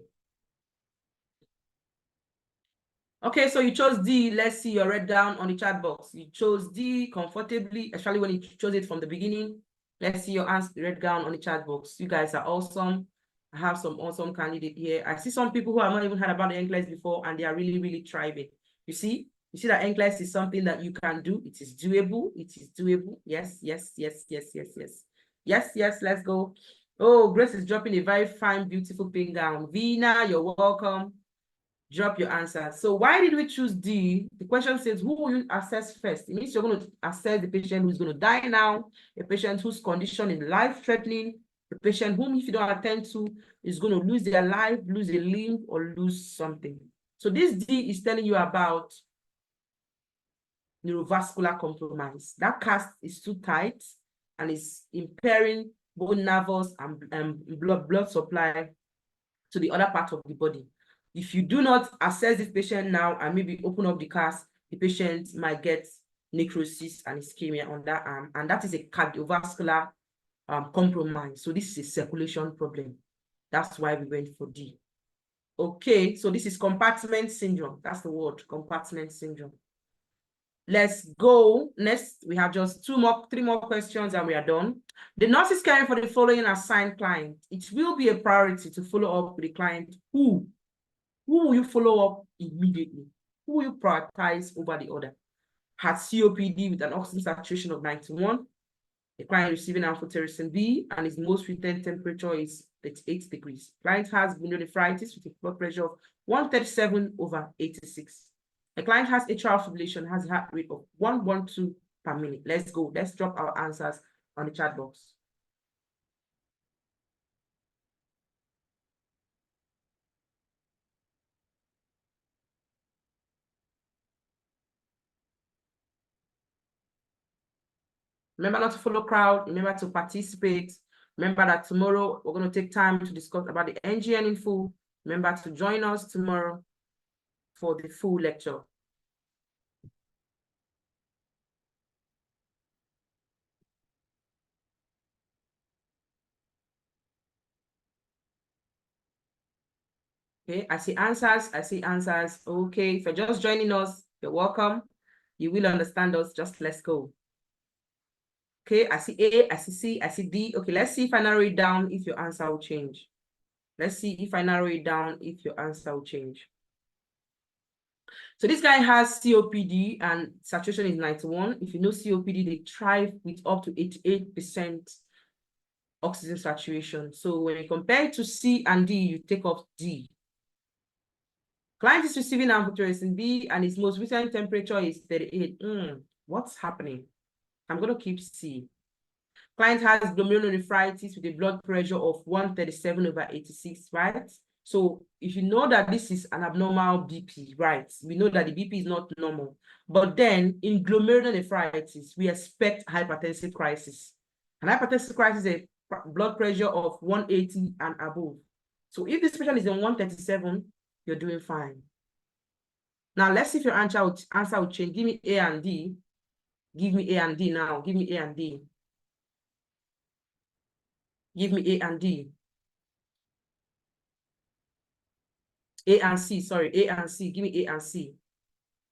Okay, so you chose D. Let's see your red down on the chat box. You chose D comfortably, especially when you chose it from the beginning. Let's see your answer, red down on the chat box. You guys are awesome. I have some awesome candidate here. I see some people who have not even heard about the NCLEX before, and they are really, really thriving. You see that NCLEX is something that you can do. It is doable. It is doable. Yes, yes, yes, yes, yes, yes. Yes, yes, let's go. Oh, Grace is dropping a very fine, beautiful pink gown. Vina, you're welcome. Drop your answer. So why did we choose D? The question says, who will you assess first? It means you're going to assess the patient who's going to die now, a patient whose condition is life-threatening, a patient whom, if you don't attend to, is going to lose their life, lose a limb, or lose something. So this D is telling you about neurovascular compromise. That cast is too tight and is impairing both nervous and blood supply to the other part of the body. If you do not assess this patient now and maybe open up the cast, the patient might get necrosis and ischemia on that arm, and that is a cardiovascular compromise. So this is a circulation problem. That's why we went for D. Okay, so this is compartment syndrome. That's the word, compartment syndrome. Let's go. Next, we have just three more questions and we are done. The nurse is caring for the following assigned client. It will be a priority to follow up with the client. Who will you follow up immediately? Who will you prioritize over the other? Had COPD with an oxygen saturation of 91. The client receiving amphotericin B and his most recent temperature is 38 degrees. Client has glomerulonephritis with a blood pressure of 137/86. The client has atrial fibrillation, has a heart rate of 112 per minute. Let's go. Let's drop our answers on the chat box. Remember not to follow crowd. Remember to participate. Remember that tomorrow we're going to take time to discuss about the NGN in full. Remember to join us tomorrow for the full lecture. Okay, I see answers. I see answers. Okay, if you're just joining us, you're welcome. You will understand us. Just let's go. Okay, I see A, I see C, I see D. Okay, let's see if I narrow it down if your answer will change. Let's see if I narrow it down if your answer will change. So this guy has COPD and saturation is 91. If you know COPD, they thrive with up to 88% oxygen saturation. So when you compare it to C and D, you take off D. Client is receiving amphotericin B and his most recent temperature is 38. What's happening? I'm going to keep C. Client has glomerulonephritis with a blood pressure of 137/86, right? So if you know that this is an abnormal BP, right? We know that the BP is not normal. But then in glomerulonephritis, we expect hypertensive crisis. And hypertensive crisis is a blood pressure of 180 and above. So if this patient is in 137, you're doing fine. Now let's see if your answer will change. Give me A and D. Give me A and D now. Give me A and D. Give me A and D. A and C, sorry, A and C. Give me A and C.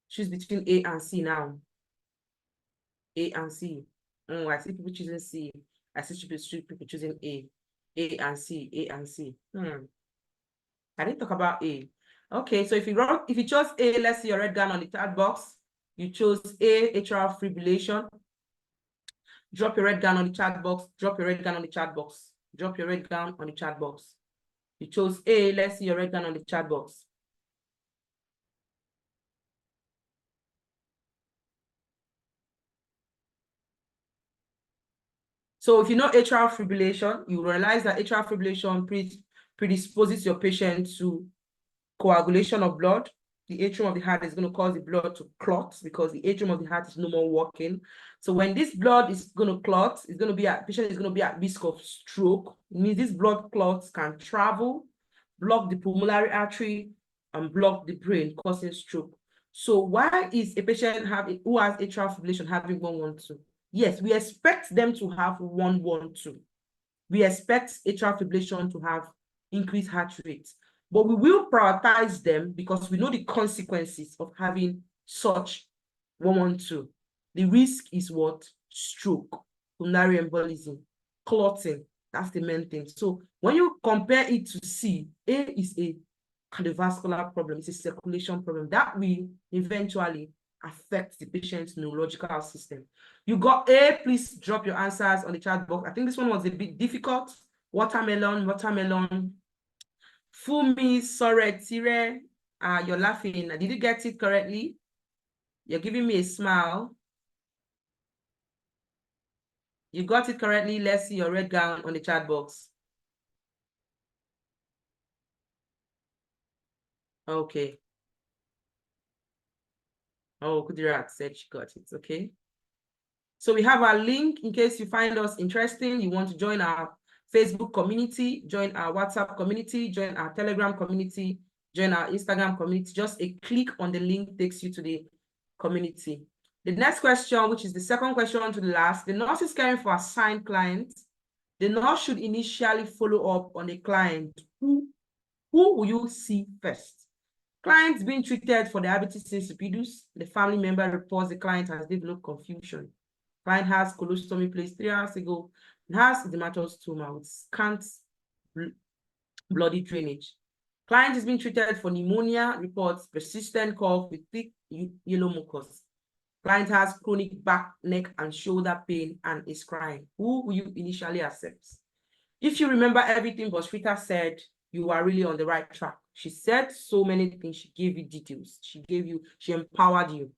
Choose between A and C now. A and C. I see people choosing C. I see people choosing A. A and C, A and C. I didn't talk about A. Okay, so if you chose A, let's see your red gun on the chat box. You chose A, atrial fibrillation. Drop your red gun on the chat box. Drop your red gun on the chat box. Drop your red gun on the chat box. You chose A, let's see your red gun on the chat box. So if you know atrial fibrillation, you realize that atrial fibrillation predisposes your patient to coagulation of blood. The atrium of the heart is going to cause the blood to clot because the atrium of the heart is no more working. So when this blood is going to clot, patient is going to be at risk of stroke. It means these blood clots can travel, block the pulmonary artery, and block the brain, causing stroke. So why is a patient who has atrial fibrillation having 112? Yes, we expect them to have 112. We expect atrial fibrillation to have increased heart rate. But we will prioritize them because we know the consequences of having such 112. The risk is what? Stroke, pulmonary embolism, clotting. That's the main thing. So when you compare it to C, A is a cardiovascular problem. It's a circulation problem that will eventually affect the patient's neurological system. You got A, please drop your answers on the chat box. I think this one was a bit difficult. Watermelon. Fumi, Soretire, you're laughing. Did you get it correctly? You're giving me a smile. You got it correctly. Let's see your red gown on the chat box. Okay. Oh, Kudirat said she got it. Okay. So we have our link in case you find us interesting. You want to join our Facebook community, join our WhatsApp community, join our Telegram community. join our Instagram community. Just a click on the link takes you to the community. The next question, which is the second question to the last, the nurse is caring for assigned clients. The nurse should initially follow up on a client. Who will you see first? Clients being treated for diabetes insipidus. The family member reports the client has developed confusion. Client has colostomy placed 3 hours ago and has dermatostoma with scant bloody drainage. Client is being treated for pneumonia, reports persistent cough with thick yellow mucus. Client has chronic back, neck, and shoulder pain and is crying. Who will you initially accept? If you remember everything Bosrita said, you are really on the right track. She said so many things. She gave you details. She empowered you.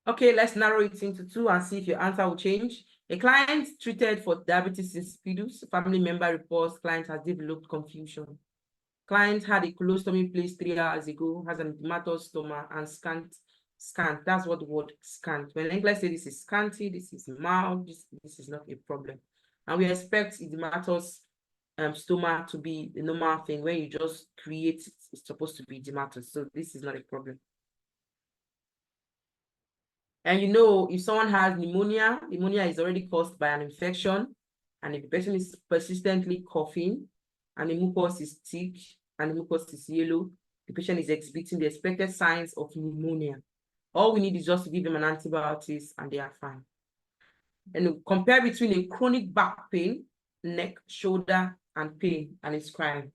Okay, let's narrow it into 2 and see if your answer will change. A client treated for diabetes insipidus, family member reports client has developed confusion. Client had a colostomy placed 3 hours ago, has an dermatostoma and scant. That's what the word scant. When NCLEX say this is scanty, this is mild, this is not a problem. And we expect dermatostoma to be the normal thing. When you just create it, it's supposed to be dermatos. So this is not a problem. And you know, if someone has pneumonia, pneumonia is already caused by an infection. And if the person is persistently coughing and the mucus is thick and the mucus is yellow, the patient is exhibiting the expected signs of pneumonia. All we need is just to give them an antibiotics and they are fine. And compare between a chronic back pain, neck, shoulder, and pain, and it's crying.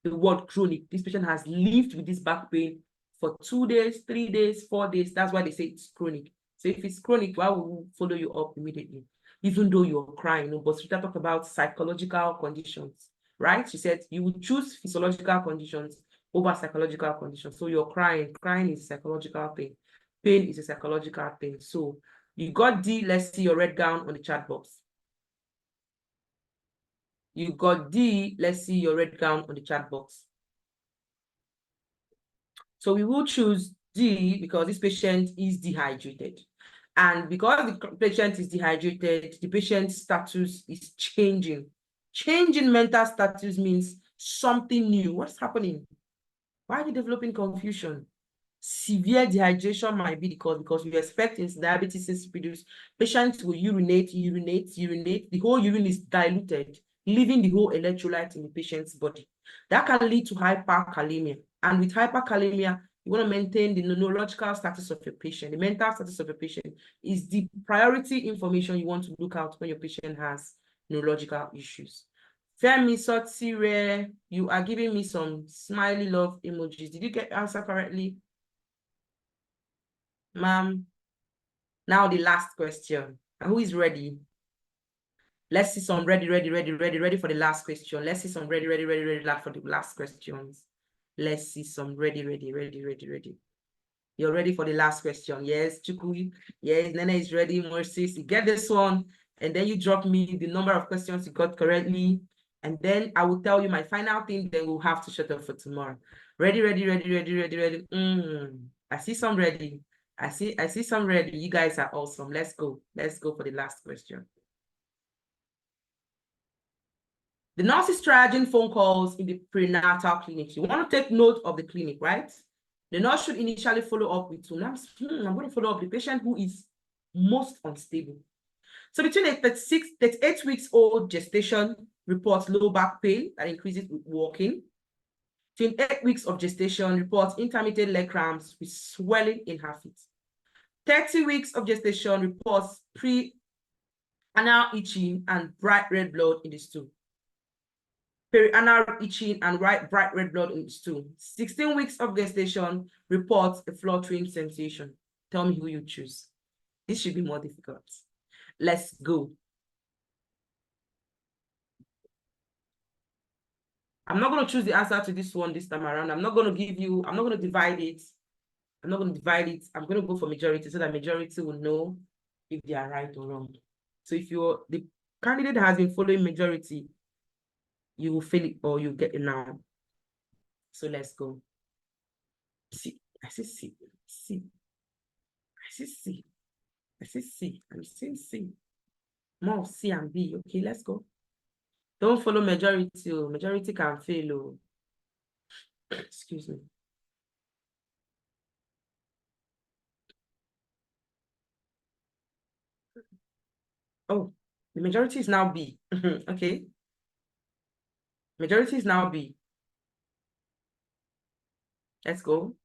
The word chronic, this patient has lived with this back pain for 2 days, 3 days, 4 days. That's why they say it's chronic. So if it's chronic, why will we follow you up immediately? Even though you're crying, but Rita talked about psychological conditions, right? She said you would choose physiological conditions over psychological conditions. So you're crying. Crying is a psychological thing. Pain is a psychological thing. So you got D. Let's see your red gown on the chat box. You got D. Let's see your red gown on the chat box. So we will choose D because this patient is dehydrated. And because the patient is dehydrated, the patient's status is changing. Changing mental status means something new. What's happening? Why are you developing confusion? Severe dehydration might be the cause because we expect in diabetes insipidus, patients will urinate. The whole urine is diluted, leaving the whole electrolyte in the patient's body. That can lead to hyperkalemia. And with hyperkalemia, you want to maintain the neurological status of your patient. The mental status of your patient is the priority information you want to look out when your patient has neurological issues. Femi Sotsire, you are giving me some smiley love emojis. Did you get the answer correctly? Ma'am. Now the last question. Who is ready? Let's see some ready for the last question. Let's see some ready for the last questions. Let's see some ready. You're ready for the last question. Yes, Chukui. Yes, Nene is ready. Mercies, you get this one. And then you drop me the number of questions you got correctly. And then I will tell you my final thing. Then we'll have to shut up for tomorrow. Ready. I see some ready. I see some ready. You guys are awesome. Let's go. Let's go for the last question. The nurse is triaging phone calls in the prenatal clinic. You want to take note of the clinic, right? The nurse should initially follow up with I'm going to follow up the patient who is most unstable. So between a 38 weeks old gestation reports low back pain that increases with walking. 28 weeks of gestation reports intermittent leg cramps with swelling in her feet. 30 weeks of gestation reports pre-anal itching and bright red blood in the stool. perianal itching, and bright red blood in the stool. 16 weeks of gestation reports a fluttering sensation. Tell me who you choose. This should be more difficult. Let's go. I'm not going to choose the answer to this one this time around. I'm not going to divide it. I'm going to go for majority so that majority will know if they are right or wrong. So if the candidate has been following majority, you will fail it or you get it now. So let's go. C. I see C. C. I see C. I see C. I'm seeing C. More C and B. Okay, let's go. Don't follow majority. Majority can fail. Excuse me. Oh, the majority is now B. Okay. Majority is now B. Let's go.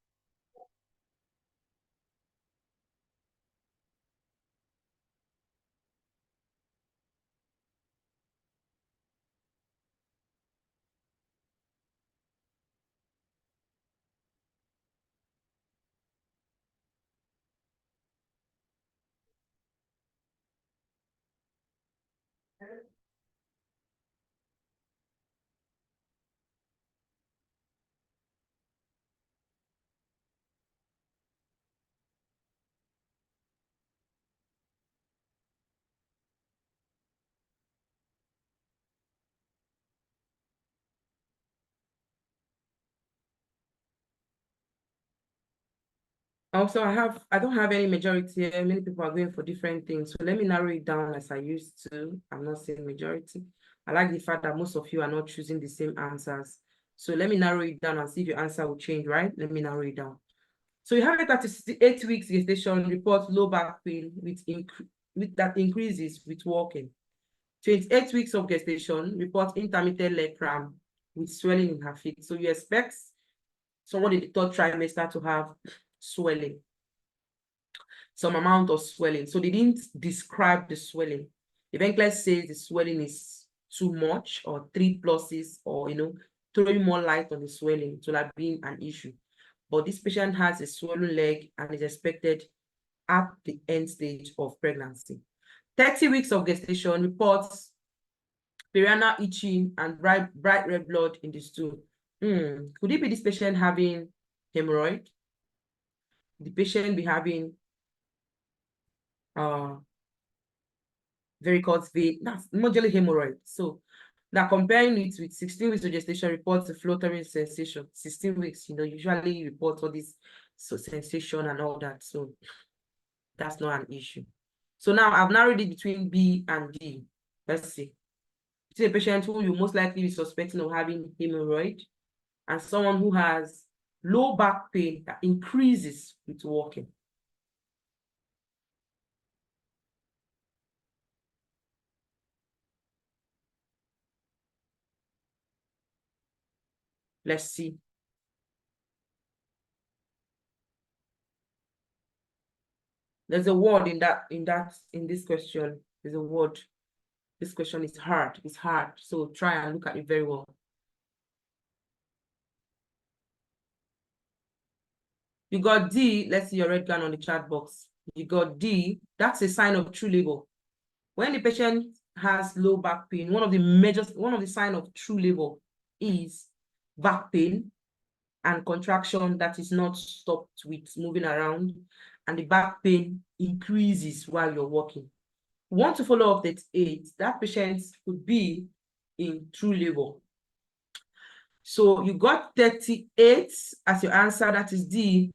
Also, I don't have any majority. Many people are going for different things. So let me narrow it down as I used to. I'm not saying majority. I like the fact that most of you are not choosing the same answers. So let me narrow it down and see if your answer will change, right? Let me narrow it down. So you have it at 8 weeks gestation, report low back pain that increases with walking. 28 weeks of gestation, report intermittent leg cramp with swelling in her feet. So you expect someone in the third trimester to have swelling, some amount of swelling. So they didn't describe the swelling. If NCLEX says the swelling is too much or 3 pluses or, throwing more light on the swelling, to like being an issue. But this patient has a swollen leg and is expected at the end stage of pregnancy. 30 weeks of gestation reports perianal itching and bright red blood in the stool. Could it be this patient having hemorrhoid? The patient be having varicose vein, that's majorly hemorrhoid. So now comparing it with 16 weeks of gestation reports a fluttering sensation. 16 weeks, usually report all this sensation and all that. So that's not an issue. So now I've narrowed it between B and D. Let's see. It's a patient who you most likely be suspecting of having hemorrhoid and someone who has low back pain that increases with walking. Let's see. There's a word in this question. There's a word. This question is hard. It's hard. So try and look at it very well. You got D. Let's see your red gun on the chat box. You got D. That's a sign of true labor. When the patient has low back pain, one of the signs of true labor is back pain and contraction that is not stopped with moving around, and the back pain increases while you're walking. Want to follow up that 8, that patient could be in true labor. So you got 38 as your answer, that is D.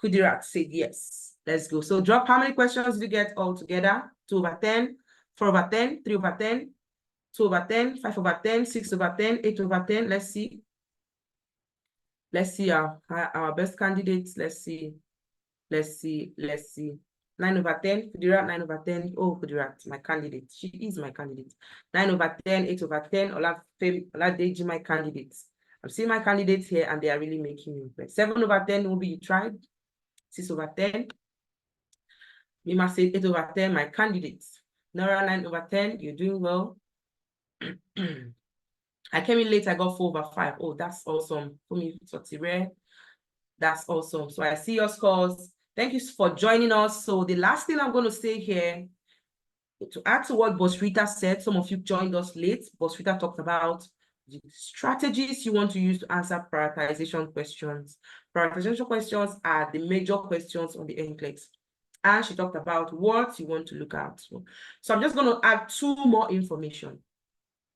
Kudirat said yes. Let's go. So drop how many questions did you get all together? 2 over 10, 4 over 10, 3 over 10, 2 over 10, 5 over 10, 6 over 10, 8 over 10. Let's see. Let's see our best candidates. Let's see. 9 over 10, Kudirat, 9 over 10. Oh, Kudirat, my candidate. She is my candidate. 9 over 10, 8 over 10. Oladeji, my candidates. I'm seeing my candidates here and they are really making me impressed. 7 over 10 will be you tried. 6 over 10. Mima said 8 over 10, my candidates. Nora, 9 over 10, you're doing well. I came in late, I got 4/5. Oh, that's awesome. For me, it's rare. That's awesome. So I see your scores. Thank you for joining us. So the last thing I'm going to say here, to add to what Boss Rita said, some of you joined us late. Boss Rita talked about the strategies you want to use to answer prioritization questions. Prioritization questions are the major questions on the NCLEX. And she talked about what you want to look at. So I'm just going to add 2 more information.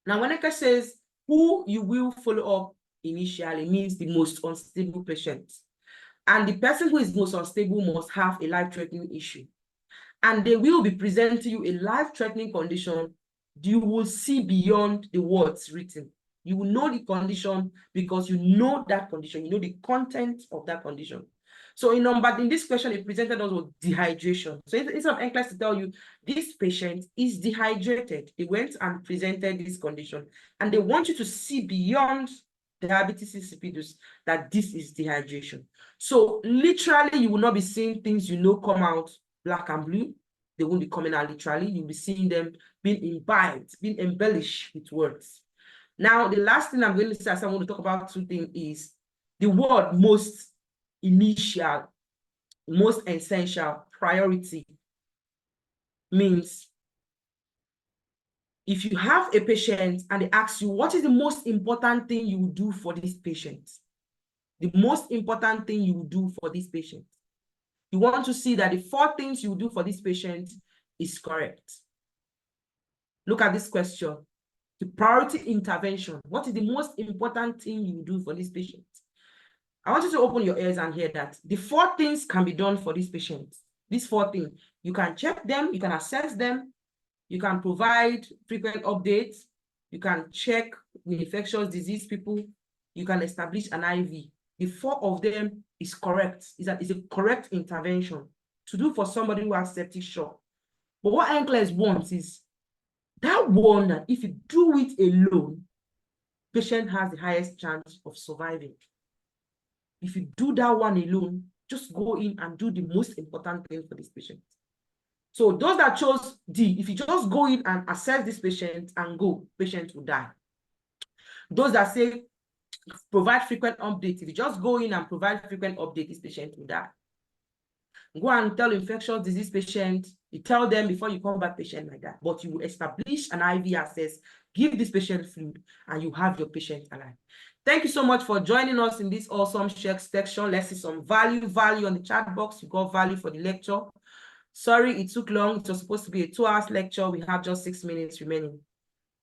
Now, when NCLEX says who you will follow up initially means the most unstable patient. And the person who is most unstable must have a life-threatening issue. And they will be presenting you a life-threatening condition. You will see beyond the words written. You will know the condition because you know that condition. You know the content of that condition. So in this question, it presented us with dehydration. So it's of NCLEX to tell you, this patient is dehydrated. They went and presented this condition. And they want you to see beyond diabetes insipidus that this is dehydration. So literally, you will not be seeing things come out black and blue. They won't be coming out literally. You'll be seeing them being imbibed, being embellished with words. Now, the last thing I'm going to say, as I want to talk about 2 things, is the word most initial, most essential, priority means if you have a patient and they ask you, what is the most important thing you will do for this patient? The most important thing you will do for this patient. You want to see that the 4 things you will do for this patient is correct. Look at this question. The priority intervention. What is the most important thing you will do for this patient? I want you to open your ears and hear that. The 4 things can be done for this patient. These 4 things. You can check them, you can assess them, you can provide frequent updates, you can check with infectious disease people, you can establish an IV. The 4 of them is correct. Is a correct intervention to do for somebody who has septic shock. But what NCLEX wants is that one that if you do it alone, patient has the highest chance of surviving. If you do that one alone, just go in and do the most important thing for this patient. So those that chose D, if you just go in and assess this patient and go, patient will die. Those that say provide frequent updates, if you just go in and provide frequent updates, this patient will die. Go and tell infectious disease patient, you tell them before you come back patient like that, but you will establish an IV access, give this patient fluid, and you have your patient alive. Thank you so much for joining us in this awesome check section. Let's see some value on the chat box. You got value for the lecture. Sorry, it took long. It was supposed to be a 2-hour lecture. We have just 6 minutes remaining.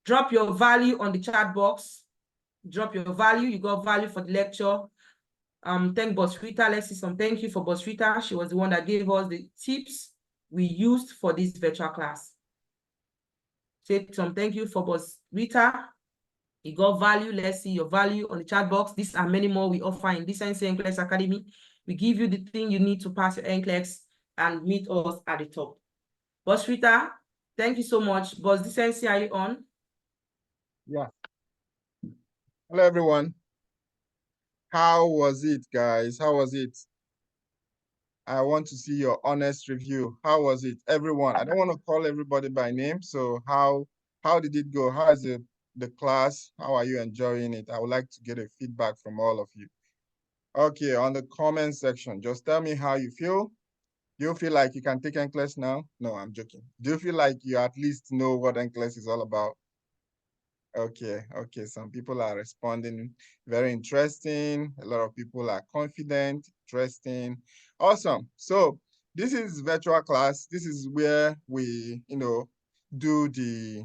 Drop your value on the chat box. Drop your value. You got value for the lecture. Thank Boss Rita. Let's see some thank you for Boss Rita. She was the one that gave us the tips we used for this virtual class. Say some thank you for Boss Rita. You got value. Let's see your value on the chat box. These are many more we offer in Decency NCLEX Academy. We give you the thing you need to pass your NCLEX and meet us at the top. Boss Rita, thank you so much. Boss Decency, are you on? Yeah. Hello, everyone. How was it, guys? How was it? I want to see your honest review. How was it, everyone? I don't want to call everybody by name. So how did it go? How is the class? How are you enjoying it? I would like to get a feedback from all of you. Okay, on the comment section, just tell me how you feel. Do you feel like you can take NCLEX now? No, I'm joking. Do you feel like you at least know what NCLEX is all about? Okay. Some people are responding. Very interesting. A lot of people are confident, interesting. Awesome. So this is virtual class. This is where we, do the,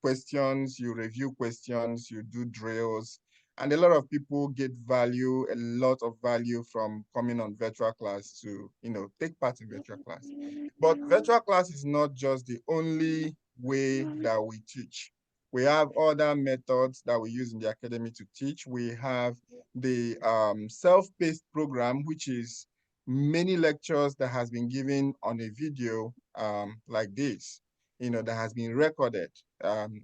questions, you review questions, you do drills, and a lot of people get value, a lot of value from coming on virtual class to, take part in virtual class. But virtual class is not just the only way that we teach. We have other methods that we use in the academy to teach. We have the self-paced program, which is many lectures that has been given on a video like this, that has been recorded,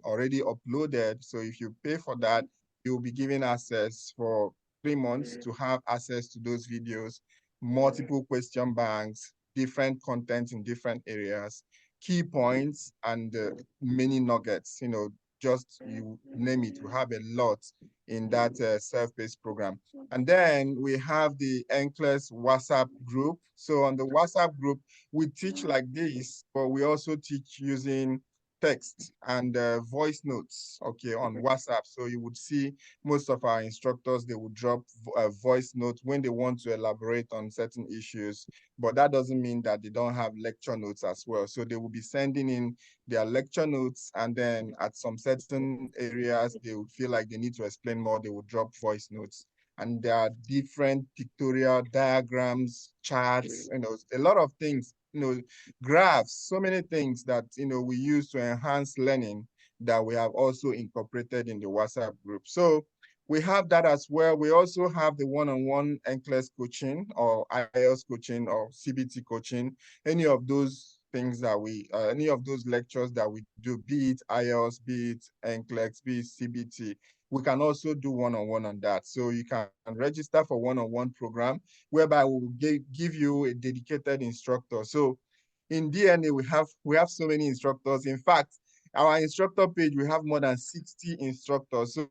already uploaded. So if you pay for that, you'll be given access for 3 months to have access to those videos, multiple question banks, different content in different areas, key points, and many nuggets, just you name it. We have a lot in that self-paced program. And then we have the NCLEX WhatsApp group. So on the WhatsApp group, we teach like this, but we also teach using text and voice notes, okay, on WhatsApp. So you would see most of our instructors, they would drop a voice note when they want to elaborate on certain issues, but that doesn't mean that they don't have lecture notes as well. So they will be sending in their lecture notes, and then at some certain areas, they would feel like they need to explain more, they would drop voice notes. And there are different pictorial diagrams, charts, a lot of things, graphs, so many things that, we use to enhance learning that we have also incorporated in the WhatsApp group. So we have that as well. We also have the one-on-one NCLEX coaching or IELTS coaching or CBT coaching, any of those things that any of those lectures that we do, be it IELTS, be it NCLEX, be it CBT, we can also do one-on-one on that. So you can register for one-on-one program whereby we will give you a dedicated instructor. So in DNA, we have so many instructors. In fact, our instructor page, we have more than 60 instructors. So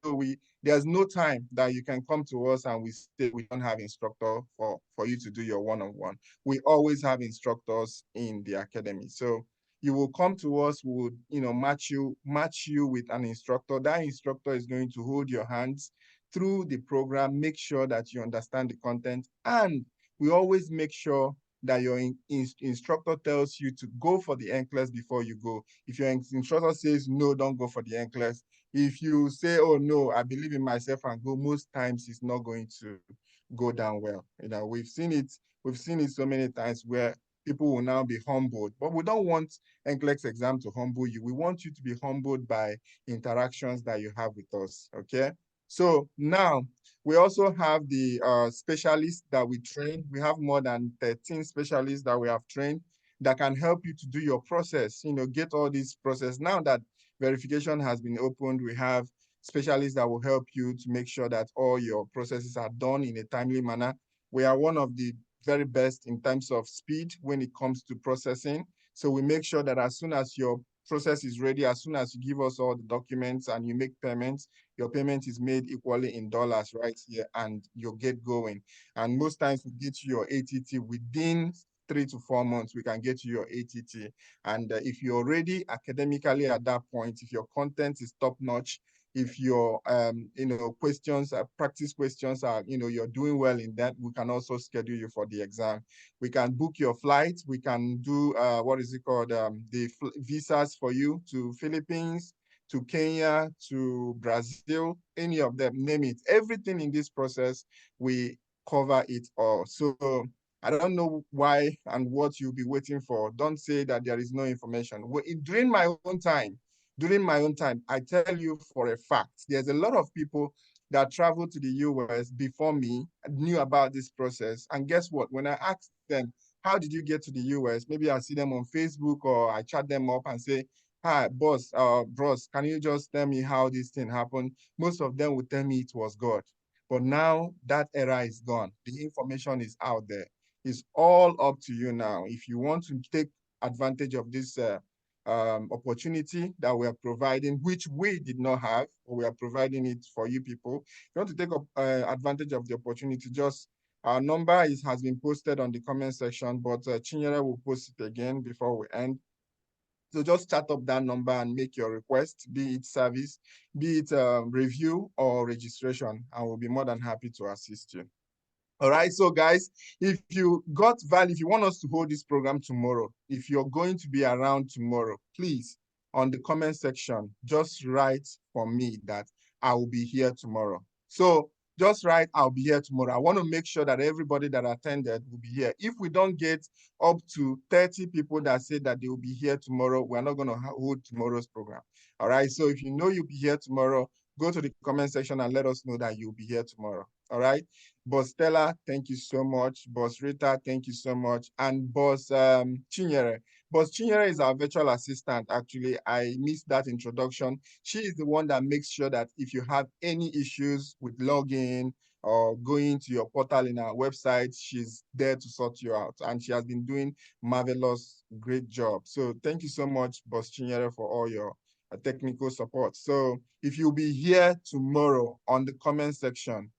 there's no time that you can come to us and we say we don't have instructor for you to do your one-on-one. We always have instructors in the academy. So you will come to us, we would, match you with an instructor. That instructor is going to hold your hands through the program, make sure that you understand the content, and we always make sure that your instructor tells you to go for the NCLEX before you go. If your instructor says, no, don't go for the NCLEX, if you say, oh, no, I believe in myself and go, most times it's not going to go down well. We've seen it so many times where people will now be humbled, but we don't want NCLEX exam to humble you. We want you to be humbled by interactions that you have with us, okay? So now, we also have the specialists that we train. We have more than 13 specialists that we have trained that can help you to do your process, get all this process. Now that verification has been opened, we have specialists that will help you to make sure that all your processes are done in a timely manner. We are one of the very best in terms of speed when it comes to processing. So we make sure that as soon as your process is ready, as soon as you give us all the documents and you make payments, your payment is made equally in dollars right here and you get going. And most times we get you your ATT within 3 to 4 months, we can get you your ATT. And if you're already academically at that point, if your content is top notch, if your questions, practice questions are, you're doing well in that, we can also schedule you for the exam. We can book your flight. We can do the visas for you to Philippines, to Kenya, to Brazil, any of them, name it. Everything in this process, we cover it all. So I don't know why and what you'll be waiting for. Don't say that there is no information. During my own time, I tell you for a fact, there's a lot of people that traveled to the US before me, knew about this process. And guess what? When I asked them, how did you get to the US? Maybe I see them on Facebook or I chat them up and say, hi, boss, bros, can you just tell me how this thing happened? Most of them would tell me it was God. But now that era is gone. The information is out there. It's all up to you now. If you want to take advantage of this opportunity that we are providing, which we did not have, but we are providing it for you people. If you want to take advantage of the opportunity, just our number has been posted on the comment section, but Chinyere will post it again before we end. So just chat up that number and make your request, be it service, be it review or registration, and we'll be more than happy to assist you. All right, so guys, if you got value, if you want us to hold this program tomorrow, if you're going to be around tomorrow, please, on the comment section, just write for me that I will be here tomorrow. So just write, I'll be here tomorrow. I want to make sure that everybody that attended will be here. If we don't get up to 30 people that say that they will be here tomorrow, we're not going to hold tomorrow's program. All right, so if you know you'll be here tomorrow, go to the comment section and let us know that you'll be here tomorrow. All right. Boss Stella, thank you so much. Boss Rita, thank you so much. And Boss Chinyere. Boss Chinyere is our virtual assistant. Actually, I missed that introduction. She is the one that makes sure that if you have any issues with login or going to your portal in our website, she's there to sort you out. And she has been doing marvelous, great job. So thank you so much, Boss Chinyere, for all your technical support. So if you'll be here tomorrow on the comment section,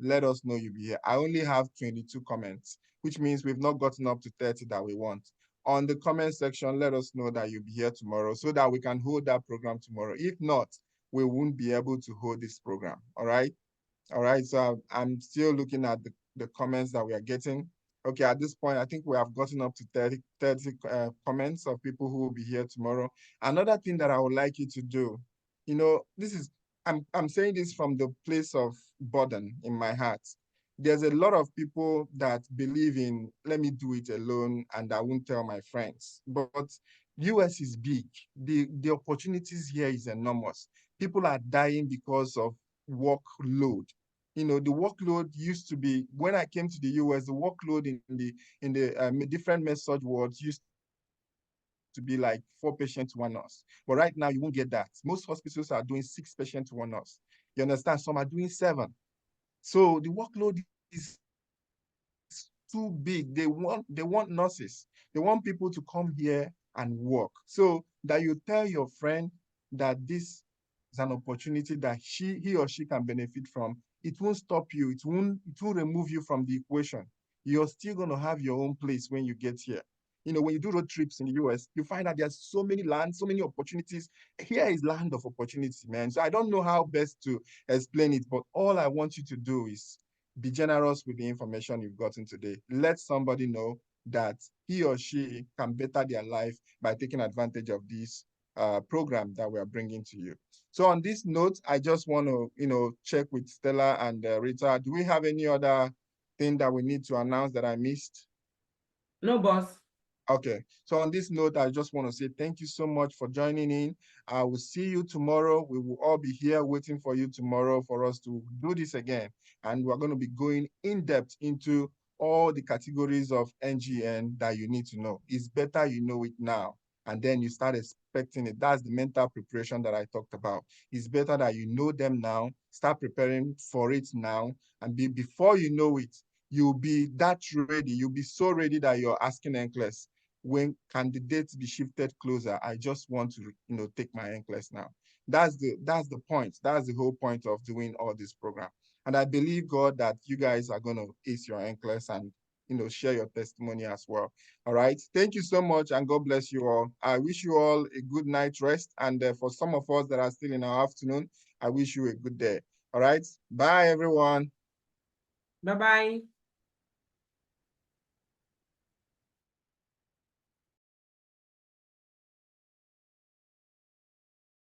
let us know you'll be here. I only have 22 comments, which means we've not gotten up to 30 that we want. On the comment section, let us know that you'll be here tomorrow so that we can hold that program tomorrow. If not, we won't be able to hold this program. All right. All right. So I'm still looking at the comments that we are getting. Okay, at this point, I think we have gotten up to 30 comments of people who will be here tomorrow. Another thing that I would like you to do, you know, I'm saying this from the place of burden in my heart. There's a lot of people that believe in, let me do it alone and I won't tell my friends. But US is big. The opportunities here is enormous. People are dying because of workload. You know, the workload used to be, when I came to the US, the workload in the different med-surg wards used to be like 4 patients to 1 nurse. But right now, you won't get that. Most hospitals are doing 6 patients to 1 nurse. You understand? Some are doing 7. So the workload is too big. They want nurses. They want people to come here and work. So that you tell your friend that this is an opportunity that he or she can benefit from. It won't stop you. It won't remove you from the equation. You're still going to have your own place when you get here. You know, when you do road trips in the US, you find that there's so many lands, so many opportunities. Here is land of opportunity, man. So I don't know how best to explain it, but all I want you to do is be generous with the information you've gotten today. Let somebody know that he or she can better their life by taking advantage of this program that we are bringing to you. So on this note, I just want to, check with Stella and Rita. Do we have any other thing that we need to announce that I missed? No, boss. Okay, so on this note, I just want to say thank you so much for joining in. I will see you tomorrow. We will all be here waiting for you tomorrow for us to do this again. And we're going to be going in depth into all the categories of NGN that you need to know. It's better you know it now, and then you start expecting it. That's the mental preparation that I talked about. It's better that you know them now, start preparing for it now, and before you know it, you'll be that ready. You'll be so ready that you're asking NCLEX, when can the dates be shifted closer? I just want to, take my NCLEX now. That's the point. That's the whole point of doing all this program. And I believe, God, that you guys are going to ace your NCLEX and, share your testimony as well. All right. Thank you so much, and God bless you all. I wish you all a good night rest. And for some of us that are still in our afternoon, I wish you a good day. All right. Bye, everyone. Bye-bye.